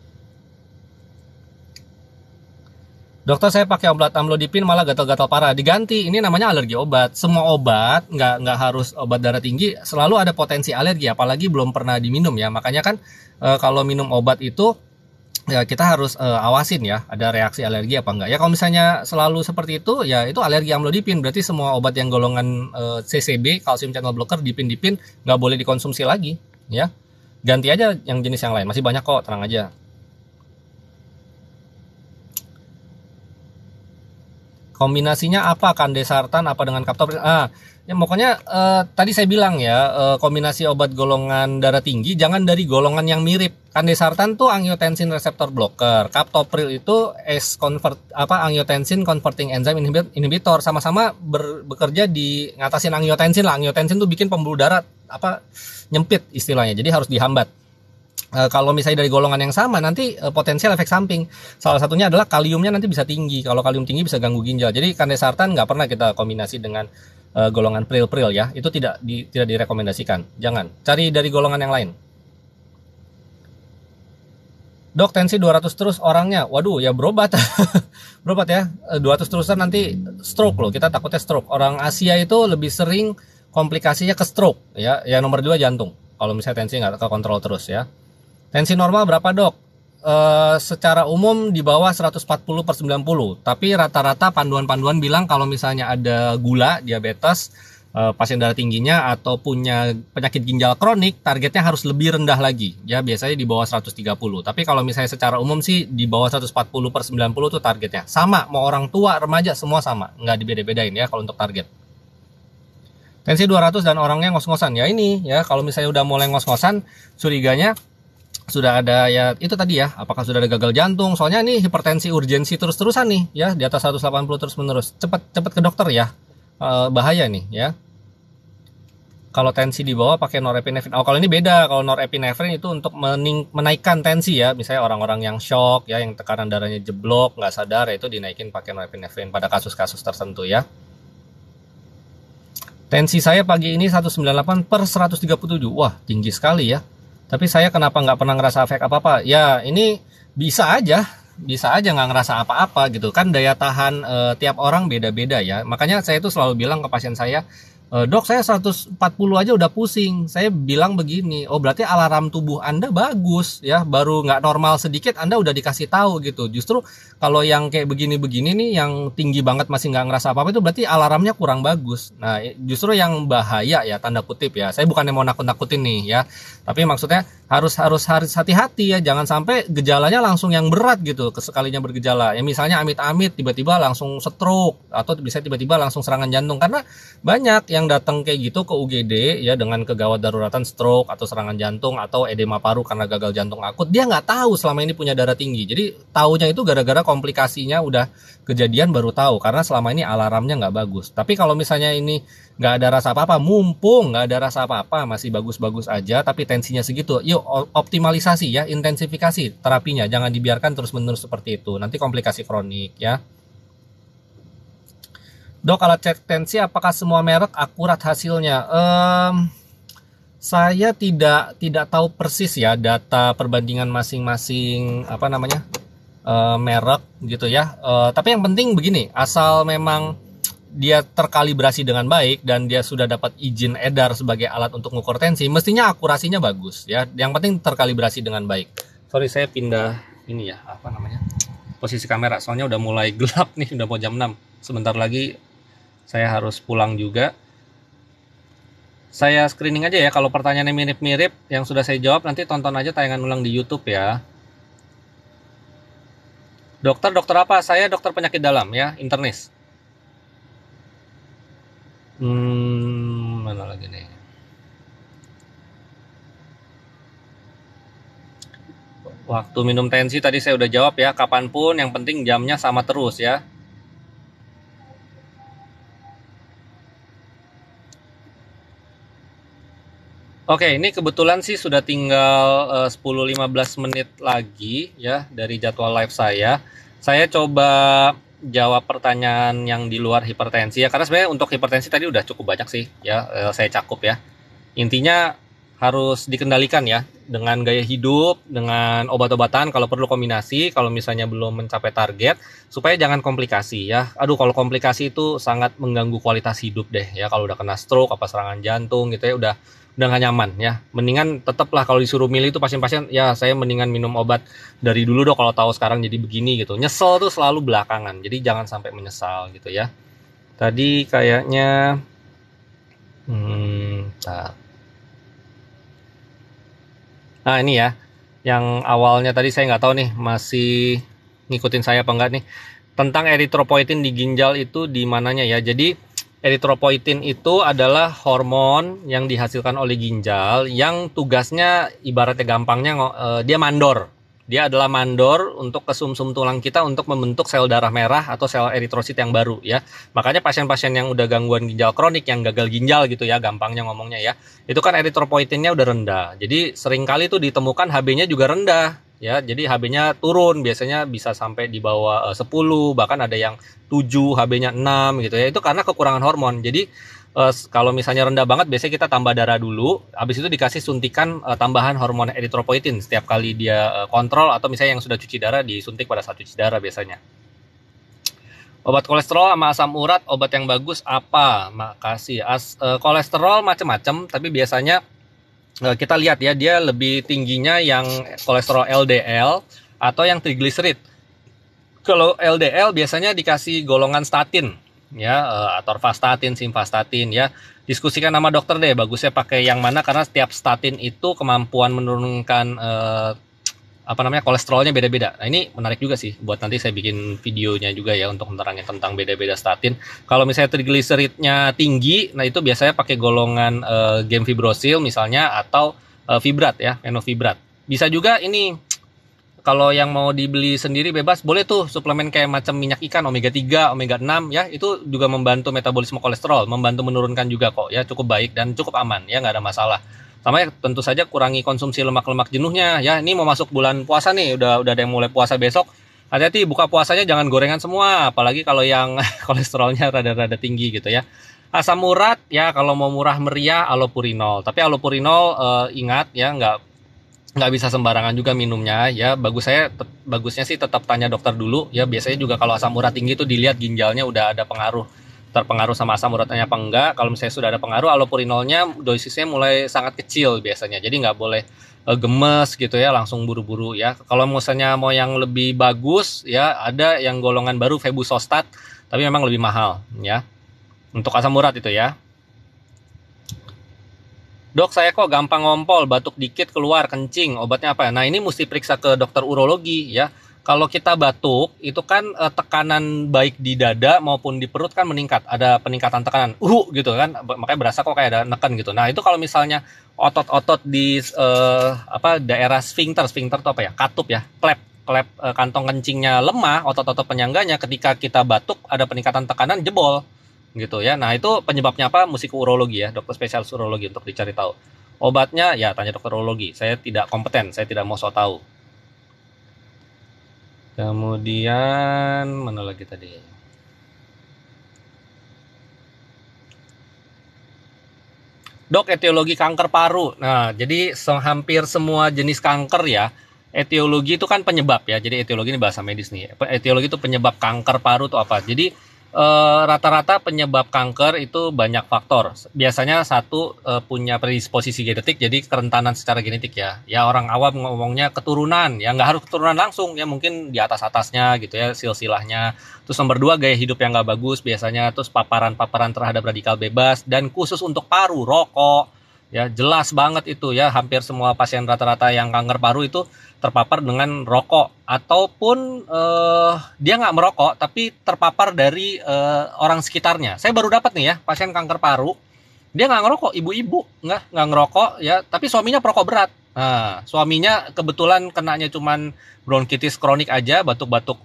Dokter, saya pakai obat amlodipin malah gatal-gatal parah. Diganti, ini namanya alergi obat. Semua obat nggak harus obat darah tinggi, selalu ada potensi alergi, apalagi belum pernah diminum ya. Makanya kan kalau minum obat itu ya kita harus awasin ya, ada reaksi alergi apa enggak. Ya kalau misalnya selalu seperti itu, ya itu alergi amlodipin. Berarti semua obat yang golongan CCB, calcium channel blocker, dipin nggak boleh dikonsumsi lagi ya. Ganti aja yang jenis yang lain, masih banyak kok, tenang aja. Kombinasinya apa, kandesartan apa dengan kaptopril? Ya pokoknya tadi saya bilang ya, kombinasi obat golongan darah tinggi jangan dari golongan yang mirip. Kandesartan tuh angiotensin receptor blocker, kaptopril itu angiotensin converting enzyme inhibitor, sama-sama bekerja di ngatasin angiotensin lah. Angiotensin tuh bikin pembuluh darah nyempit istilahnya, jadi harus dihambat. Kalau misalnya dari golongan yang sama, nanti potensial efek samping. Salah satunya adalah kaliumnya nanti bisa tinggi. Kalau kalium tinggi bisa ganggu ginjal. Jadi kandesartan nggak pernah kita kombinasi dengan golongan pril-pril ya. Itu tidak direkomendasikan. Jangan. Cari dari golongan yang lain. Dok, tensi 200 terus orangnya. Waduh, ya berobat. Berobat ya. 200 terusan nanti stroke loh. Kita takutnya stroke. Orang Asia itu lebih sering komplikasinya ke stroke ya. Yang nomor 2 jantung. Kalau misalnya tensi nggak kekontrol terus ya. Tensi normal berapa dok? Secara umum di bawah 140/90. Tapi rata-rata panduan-panduan bilang kalau misalnya ada gula, diabetes, pasien darah tingginya atau punya penyakit ginjal kronik, targetnya harus lebih rendah lagi. Ya biasanya di bawah 130. Tapi kalau misalnya secara umum sih di bawah 140/90 itu targetnya. Sama, mau orang tua, remaja semua sama. Nggak dibeda-bedain ya kalau untuk target. Tensi 200 dan orangnya ngos-ngosan. Ya ini ya, kalau misalnya udah mulai ngos-ngosan, curiganya sudah ada ya itu tadi ya, apakah sudah ada gagal jantung. Soalnya ini hipertensi urgensi terus-terusan nih ya, di atas 180 terus-menerus. Cepat ke dokter ya. Bahaya nih ya. Kalau tensi di bawah pakai norepinefrin. Oh, kalau ini beda. Kalau norepinefrin itu untuk menaikkan tensi ya. Misalnya orang-orang yang shock ya, yang tekanan darahnya jeblok, nggak sadar, ya itu dinaikin pakai norepinefrin pada kasus-kasus tertentu ya. Tensi saya pagi ini 198/137. Wah, tinggi sekali ya. Tapi saya kenapa nggak pernah ngerasa efek apa-apa? Ya ini bisa aja nggak ngerasa apa-apa gitu kan. Daya tahan tiap orang beda-beda ya. Makanya saya itu selalu bilang ke pasien saya, dok saya 140 aja udah pusing. Saya bilang begini, oh berarti alarm tubuh Anda bagus ya, baru nggak normal sedikit Anda udah dikasih tahu gitu. Justru kalau yang kayak begini-begini nih, yang tinggi banget masih nggak ngerasa apa-apa, itu berarti alarmnya kurang bagus. Nah justru yang bahaya ya, tanda kutip ya, saya bukannya mau nakut-nakutin nih ya, tapi maksudnya harus hati-hati ya, jangan sampai gejalanya langsung yang berat gitu sekalinya bergejala ya. Misalnya amit-amit tiba-tiba langsung stroke, atau bisa tiba-tiba langsung serangan jantung. Karena banyak yang datang kayak gitu ke UGD ya dengan kegawat daruratan stroke atau serangan jantung atau edema paru karena gagal jantung akut. Dia nggak tahu selama ini punya darah tinggi. Jadi taunya itu gara-gara komplikasinya udah kejadian baru tahu, karena selama ini alarmnya nggak bagus. Tapi kalau misalnya ini nggak ada rasa apa-apa, mumpung nggak ada rasa apa-apa, masih bagus-bagus aja, tapi tensinya segitu, yuk optimalisasi ya, intensifikasi terapinya, jangan dibiarkan terus-menerus seperti itu, nanti komplikasi kronik ya. Dok, alat cek tensi apakah semua merek akurat hasilnya? Saya tidak tahu persis ya data perbandingan masing-masing merek gitu ya. Tapi yang penting begini, asal memang dia terkalibrasi dengan baik dan dia sudah dapat izin edar sebagai alat untuk mengukur tensi, mestinya akurasinya bagus ya. Yang penting terkalibrasi dengan baik. Sorry, saya pindah ini ya, posisi kamera, soalnya udah mulai gelap nih, udah mau jam 6. Sebentar lagi saya harus pulang juga. Saya screening aja ya, kalau pertanyaannya mirip-mirip yang sudah saya jawab, nanti tonton aja tayangan ulang di YouTube ya. Dokter apa? Saya dokter penyakit dalam ya, internis. Mana lagi nih? Waktu minum tensi tadi saya udah jawab ya, kapanpun, yang penting jamnya sama terus ya. Oke, ini kebetulan sih sudah tinggal 10-15 menit lagi ya dari jadwal live saya. Saya coba jawab pertanyaan yang di luar hipertensi ya, karena sebenarnya untuk hipertensi tadi udah cukup banyak sih ya, saya cakup ya. Intinya harus dikendalikan ya dengan gaya hidup, dengan obat-obatan kalau perlu kombinasi, kalau misalnya belum mencapai target, supaya jangan komplikasi ya. Aduh, kalau komplikasi itu sangat mengganggu kualitas hidup deh ya, kalau udah kena stroke apa serangan jantung gitu ya, udah nggak nyaman ya. Mendingan tetaplah kalau disuruh milih itu pasien-pasien ya, saya mendingan minum obat dari dulu dong kalau tahu sekarang jadi begini gitu. Nyesel tuh selalu belakangan, jadi jangan sampai menyesal gitu ya. Tadi kayaknya bentar. Nah ini ya, yang awalnya tadi saya nggak tahu nih masih ngikutin saya apa enggak nih, tentang eritropoietin di ginjal itu di mananya ya. Jadi eritropoietin itu adalah hormon yang dihasilkan oleh ginjal yang tugasnya ibaratnya gampangnya dia mandor. Dia adalah mandor untuk ke sumsum tulang kita untuk membentuk sel darah merah atau sel eritrosit yang baru ya. Makanya pasien-pasien yang udah gangguan ginjal kronik, yang gagal ginjal gitu ya, gampangnya ngomongnya ya, itu kan eritropoietinnya udah rendah. Jadi seringkali tuh ditemukan HB-nya juga rendah ya. Jadi HB-nya turun, biasanya bisa sampai di bawah 10, bahkan ada yang 7, HB-nya 6 gitu ya. Itu karena kekurangan hormon. Jadi kalau misalnya rendah banget, biasanya kita tambah darah dulu, habis itu dikasih suntikan tambahan hormon eritropoietin setiap kali dia kontrol, atau misalnya yang sudah cuci darah disuntik pada saat cuci darah biasanya. Obat kolesterol sama asam urat, obat yang bagus apa? Makasih. Kolesterol macam-macam, tapi biasanya kita lihat ya, dia lebih tingginya yang kolesterol LDL atau yang trigliserid. Kalau LDL biasanya dikasih golongan statin ya, atorvastatin, simvastatin ya. Diskusikan sama dokter deh, bagusnya pakai yang mana, karena setiap statin itu kemampuan menurunkan kolesterolnya beda-beda. Nah ini menarik juga sih, buat nanti saya bikin videonya juga ya untuk menerangin tentang beda-beda statin. Kalau misalnya trigliseridnya tinggi, nah itu biasanya pakai golongan gemfibrozil misalnya, atau fibrat ya, fenofibrat. Bisa juga ini, kalau yang mau dibeli sendiri bebas, boleh tuh suplemen kayak macam minyak ikan, omega 3, omega 6 ya, itu juga membantu metabolisme kolesterol, membantu menurunkan juga kok ya, cukup baik dan cukup aman ya, nggak ada masalah. Sama ya, tentu saja kurangi konsumsi lemak-lemak jenuhnya ya. Ini mau masuk bulan puasa nih, udah ada yang mulai puasa besok. Hati-hati buka puasanya jangan gorengan semua, apalagi kalau yang kolesterolnya rada-rada tinggi gitu ya. Asam urat ya, kalau mau murah meriah allopurinol, tapi allopurinol ingat ya, nggak bisa sembarangan juga minumnya ya. Bagusnya sih tetap tanya dokter dulu ya. Biasanya juga kalau asam urat tinggi itu dilihat ginjalnya udah ada terpengaruh sama asam uratnya apa enggak. Kalau misalnya sudah ada pengaruh, allopurinolnya dosisnya mulai sangat kecil biasanya, jadi nggak boleh gemes gitu ya langsung buru-buru ya. Kalau misalnya mau yang lebih bagus ya, ada yang golongan baru Febusostat, tapi memang lebih mahal ya untuk asam urat itu ya. Dok, saya kok gampang ngompol, batuk dikit keluar, kencing, obatnya apa? Nah, ini mesti periksa ke dokter urologi ya. Kalau kita batuk, itu kan tekanan baik di dada maupun di perut kan meningkat. Ada peningkatan tekanan, gitu kan. Makanya berasa kok kayak ada neken gitu. Nah, itu kalau misalnya otot-otot di daerah sphincter itu apa ya? Katup ya, klep kantong kencingnya lemah, otot-otot penyangganya, ketika kita batuk ada peningkatan tekanan, jebol gitu ya. Nah itu penyebabnya apa, mesti ke urologi ya, dokter spesialis urologi untuk dicari tahu. Obatnya ya tanya dokter urologi, saya tidak kompeten, saya tidak mau so tahu. Kemudian mana lagi tadi, dok, etiologi kanker paru. Nah jadi hampir semua jenis kanker ya, etiologi itu kan penyebab ya. Jadi etiologi ini bahasa medis nih, etiologi itu penyebab kanker paru itu apa. Jadi rata-rata penyebab kanker itu banyak faktor. Biasanya satu, punya predisposisi genetik, jadi kerentanan secara genetik ya. Ya orang awam ngomongnya keturunan, ya nggak harus keturunan langsung ya, mungkin di atasnya gitu ya, silsilahnya. Terus nomor 2, gaya hidup yang nggak bagus biasanya. Terus paparan terhadap radikal bebas, dan khusus untuk paru, rokok. Ya jelas banget itu ya, hampir semua pasien rata-rata yang kanker paru itu terpapar dengan rokok, ataupun dia nggak merokok tapi terpapar dari orang sekitarnya. Saya baru dapat nih ya, pasien kanker paru, dia nggak ngerokok, ibu-ibu nggak ngerokok ya, tapi suaminya perokok berat Nah, suaminya kebetulan kenanya cuman bronkitis kronik aja, batuk-batuk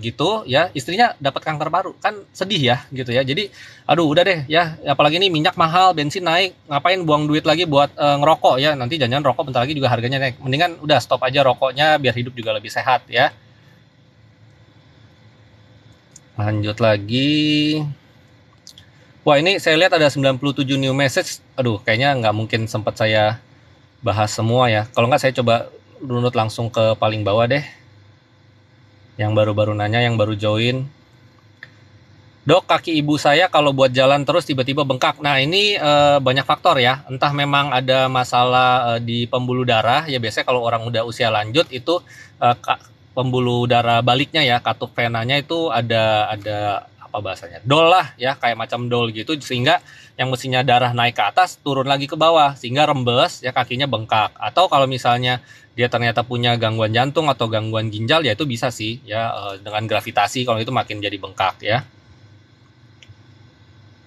gitu ya, istrinya dapat kanker paru, kan sedih ya gitu ya. Jadi, aduh udah deh ya, apalagi ini minyak mahal, bensin naik, ngapain buang duit lagi buat ngerokok ya, nanti jangan rokok bentar lagi juga harganya naik. Mendingan udah stop aja rokoknya biar hidup juga lebih sehat ya. Lanjut lagi. Wah ini saya lihat ada 97 new message, aduh kayaknya nggak mungkin sempat saya bahas semua ya. Kalau nggak saya coba runut langsung ke paling bawah deh. Yang baru-baru nanya, yang baru join. Dok, kaki ibu saya kalau buat jalan terus tiba-tiba bengkak. Nah ini banyak faktor ya. Entah memang ada masalah di pembuluh darah. Ya biasanya kalau orang udah usia lanjut itu pembuluh darah baliknya ya, katup venanya itu ada apa bahasanya, dol lah ya, kayak macam dol gitu, sehingga yang mestinya darah naik ke atas turun lagi ke bawah sehingga rembes ya, kakinya bengkak. Atau kalau misalnya dia ternyata punya gangguan jantung atau gangguan ginjal ya itu bisa sih ya, dengan gravitasi kalau itu makin jadi bengkak ya.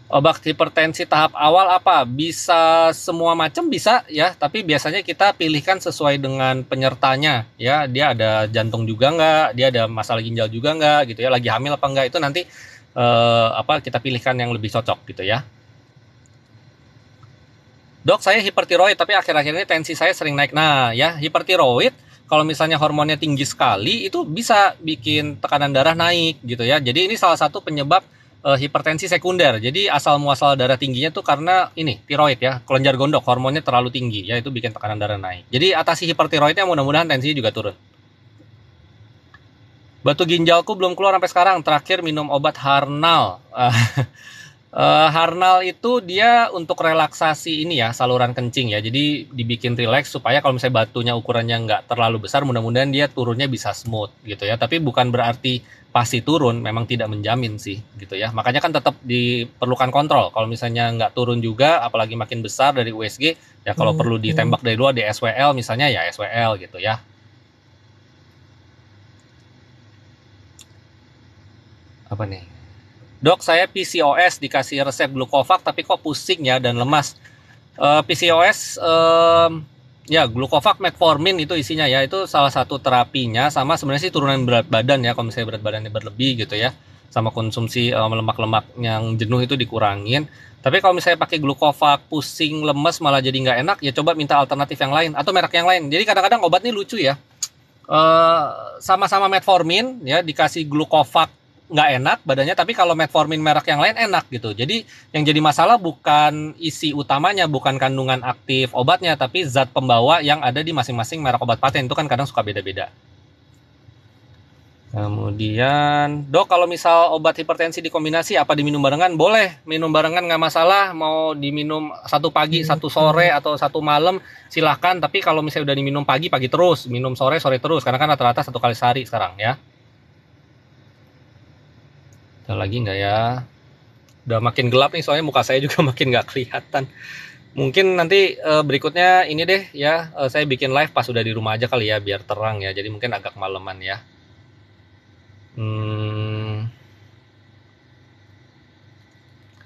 Obat hipertensi tahap awal apa? Bisa semua macam bisa ya, tapi biasanya kita pilihkan sesuai dengan penyertanya ya. Dia ada jantung juga nggak? Dia ada masalah ginjal juga nggak gitu ya? Lagi hamil apa nggak? Itu nanti kita pilihkan yang lebih cocok gitu ya. Dok, saya hipertiroid tapi akhir-akhir ini tensi saya sering naik. Nah ya, hipertiroid kalau misalnya hormonnya tinggi sekali itu bisa bikin tekanan darah naik gitu ya. Jadi ini salah satu penyebab hipertensi sekunder. Jadi asal muasal darah tingginya tuh karena ini tiroid ya, kelenjar gondok, hormonnya terlalu tinggi ya, itu bikin tekanan darah naik. Jadi atasi hipertiroidnya, mudah-mudahan tensinya juga turun. Batu ginjalku belum keluar sampai sekarang. Terakhir minum obat Harnal. Harnal itu dia untuk relaksasi ini ya, saluran kencing ya. Jadi dibikin rileks supaya kalau misalnya batunya ukurannya nggak terlalu besar, mudah-mudahan dia turunnya bisa smooth gitu ya. Tapi bukan berarti pasti turun, memang tidak menjamin sih gitu ya. Makanya kan tetap diperlukan kontrol. Kalau misalnya nggak turun juga, apalagi makin besar dari USG, ya kalau perlu ditembak dari luar di SWL misalnya ya SWL gitu ya. Apa nih? Dok, saya PCOS dikasih resep Glucovac tapi kok pusing ya dan lemas. PCOS ya Glucovac Metformin itu isinya ya, itu salah satu terapinya, sama sebenarnya sih turunan berat badan ya kalau misalnya berat badannya berlebih gitu ya, sama konsumsi lemak-lemak yang jenuh itu dikurangin. Tapi kalau misalnya pakai Glucovac pusing lemes malah jadi nggak enak ya, coba minta alternatif yang lain atau merek yang lain. Jadi kadang-kadang obat ini lucu ya, sama-sama metformin ya, dikasih Glucovac nggak enak badannya, tapi kalau metformin merek yang lain enak gitu. Jadi yang jadi masalah bukan isi utamanya, bukan kandungan aktif obatnya, tapi zat pembawa yang ada di masing-masing merek obat paten. Itu kan kadang suka beda-beda. Kemudian, dok, kalau misal obat hipertensi dikombinasi apa diminum barengan? Boleh, minum barengan nggak masalah. Mau diminum satu pagi, satu sore, atau satu malam silahkan. Tapi kalau misalnya udah diminum pagi, pagi terus, minum sore, sore terus. Karena kan rata-rata 1 kali sehari sekarang ya. Ada lagi nggak ya? Udah makin gelap nih, soalnya muka saya juga makin nggak kelihatan. Mungkin nanti berikutnya ini deh ya, saya bikin live pas udah di rumah aja kali ya, biar terang ya. Jadi mungkin agak maleman ya.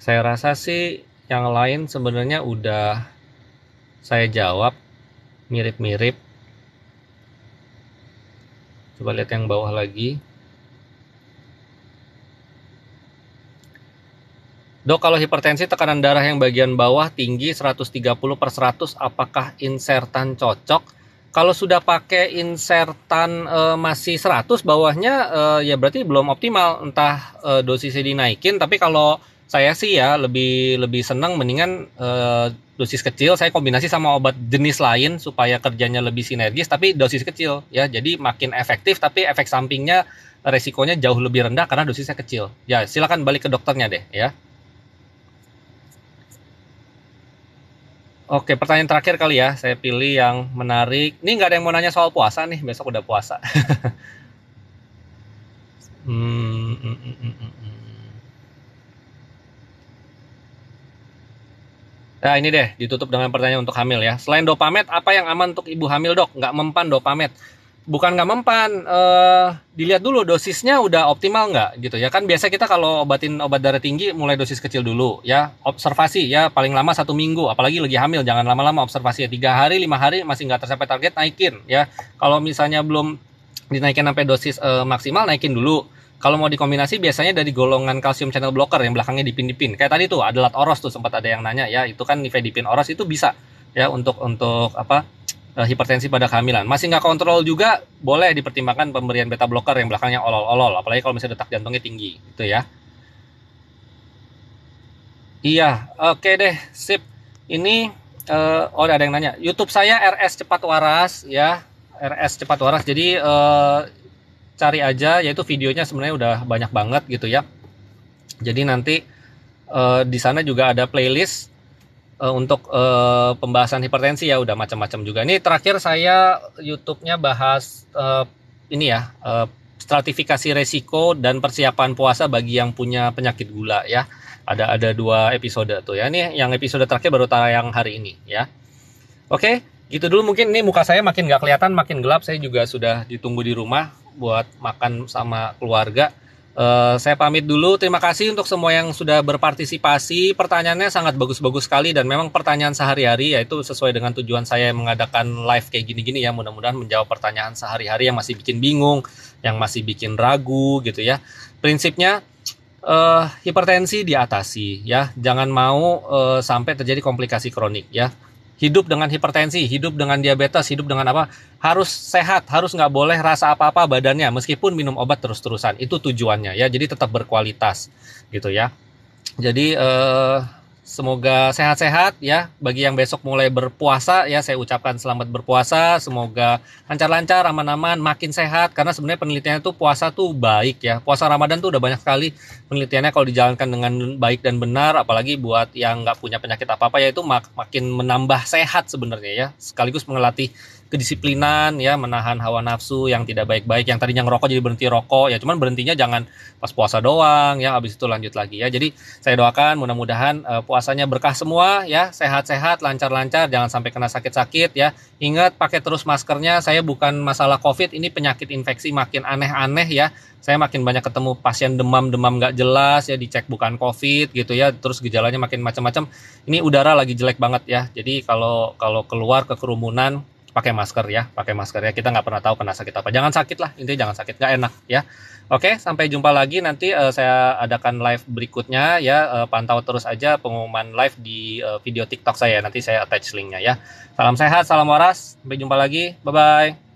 Saya rasa sih yang lain sebenarnya udah saya jawab mirip-mirip. Coba lihat yang bawah lagi. Dok, kalau hipertensi tekanan darah yang bagian bawah tinggi 130/100, apakah insertan cocok? Kalau sudah pakai insertan masih 100 bawahnya, ya berarti belum optimal, entah dosisnya dinaikin. Tapi kalau saya sih ya lebih senang mendingan dosis kecil, saya kombinasi sama obat jenis lain supaya kerjanya lebih sinergis, tapi dosis kecil ya. Jadi makin efektif, tapi efek sampingnya resikonya jauh lebih rendah karena dosisnya kecil. Ya silakan balik ke dokternya deh ya. Oke, pertanyaan terakhir kali ya, saya pilih yang menarik. Ini nggak ada yang mau nanya soal puasa nih, besok udah puasa. Nah ini deh, ditutup dengan pertanyaan untuk hamil ya. Selain Dopamed, apa yang aman untuk ibu hamil dok? Nggak mempan Dopamed. bukan nggak mempan, dilihat dulu dosisnya udah optimal nggak gitu ya kan. Biasa kita kalau obatin obat darah tinggi mulai dosis kecil dulu ya, observasi ya, paling lama 1 minggu, apalagi lagi hamil jangan lama-lama observasi ya, 3 hari 5 hari masih nggak tercapai target naikin ya. Kalau misalnya belum dinaikin sampai dosis maksimal, naikin dulu. Kalau mau dikombinasi biasanya dari golongan kalsium channel blocker yang belakangnya dipin-dipin. Kayak tadi tuh adalat oros tuh, sempat ada yang nanya ya, itu kan nifedipin oros itu bisa ya untuk apa, hipertensi pada kehamilan. Masih nggak kontrol juga boleh dipertimbangkan pemberian beta blocker yang belakangnya olol-olol, apalagi kalau misalnya detak jantungnya tinggi gitu ya. Iya, oke deh, sip. Ini oh ada yang nanya, YouTube saya RS Cepat Waras ya, RS Cepat Waras. Jadi cari aja, yaitu videonya sebenarnya udah banyak banget gitu ya. Jadi nanti di sana juga ada playlist untuk pembahasan hipertensi ya, udah macam-macam juga. Ini terakhir saya YouTube-nya bahas ini ya, stratifikasi resiko dan persiapan puasa bagi yang punya penyakit gula ya. Ada 2 episode tuh ya. Ini yang episode terakhir baru tayang hari ini ya. Oke, gitu dulu. Mungkin ini muka saya makin nggak kelihatan, makin gelap. Saya juga sudah ditunggu di rumah buat makan sama keluarga. Saya pamit dulu. Terima kasih untuk semua yang sudah berpartisipasi. Pertanyaannya sangat bagus-bagus sekali dan memang pertanyaan sehari-hari, yaitu sesuai dengan tujuan saya mengadakan live kayak gini-gini ya. Mudah-mudahan menjawab pertanyaan sehari-hari yang masih bikin bingung, yang masih bikin ragu gitu ya. Prinsipnya hipertensi diatasi ya. Jangan mau sampai terjadi komplikasi kronik ya. Hidup dengan hipertensi, hidup dengan diabetes, hidup dengan apa, harus sehat, harus nggak boleh rasa apa-apa badannya, meskipun minum obat terus-terusan. Itu tujuannya ya, jadi tetap berkualitas gitu ya. Jadi semoga sehat-sehat ya. Bagi yang besok mulai berpuasa ya, saya ucapkan selamat berpuasa. Semoga lancar-lancar, aman-aman, makin sehat. Karena sebenarnya penelitiannya tuh puasa tuh baik ya. Puasa Ramadan tuh udah banyak sekali penelitiannya kalau dijalankan dengan baik dan benar. Apalagi buat yang nggak punya penyakit apa-apa ya, itu makin menambah sehat sebenarnya ya. Sekaligus melatih kedisiplinan ya, menahan hawa nafsu yang tidak baik-baik, yang tadinya ngerokok jadi berhenti rokok ya, cuman berhentinya jangan pas puasa doang ya, habis itu lanjut lagi ya. Jadi saya doakan mudah-mudahan puasanya berkah semua ya, sehat-sehat, lancar-lancar, jangan sampai kena sakit-sakit ya. Ingat pakai terus maskernya. Saya bukan masalah COVID, ini penyakit infeksi makin aneh-aneh ya. Saya makin banyak ketemu pasien demam nggak jelas ya, dicek bukan COVID gitu ya, terus gejalanya makin macam-macam. Ini udara lagi jelek banget ya. Jadi kalau keluar ke kerumunan pakai masker ya, pakai masker ya. Kita nggak pernah tahu kena sakit apa. Jangan sakit lah, intinya jangan sakit, nggak enak ya. Oke, sampai jumpa lagi nanti. Saya adakan live berikutnya ya. Pantau terus aja pengumuman live di video TikTok saya. Nanti saya attach linknya ya. Salam sehat, salam waras. Sampai jumpa lagi. Bye bye.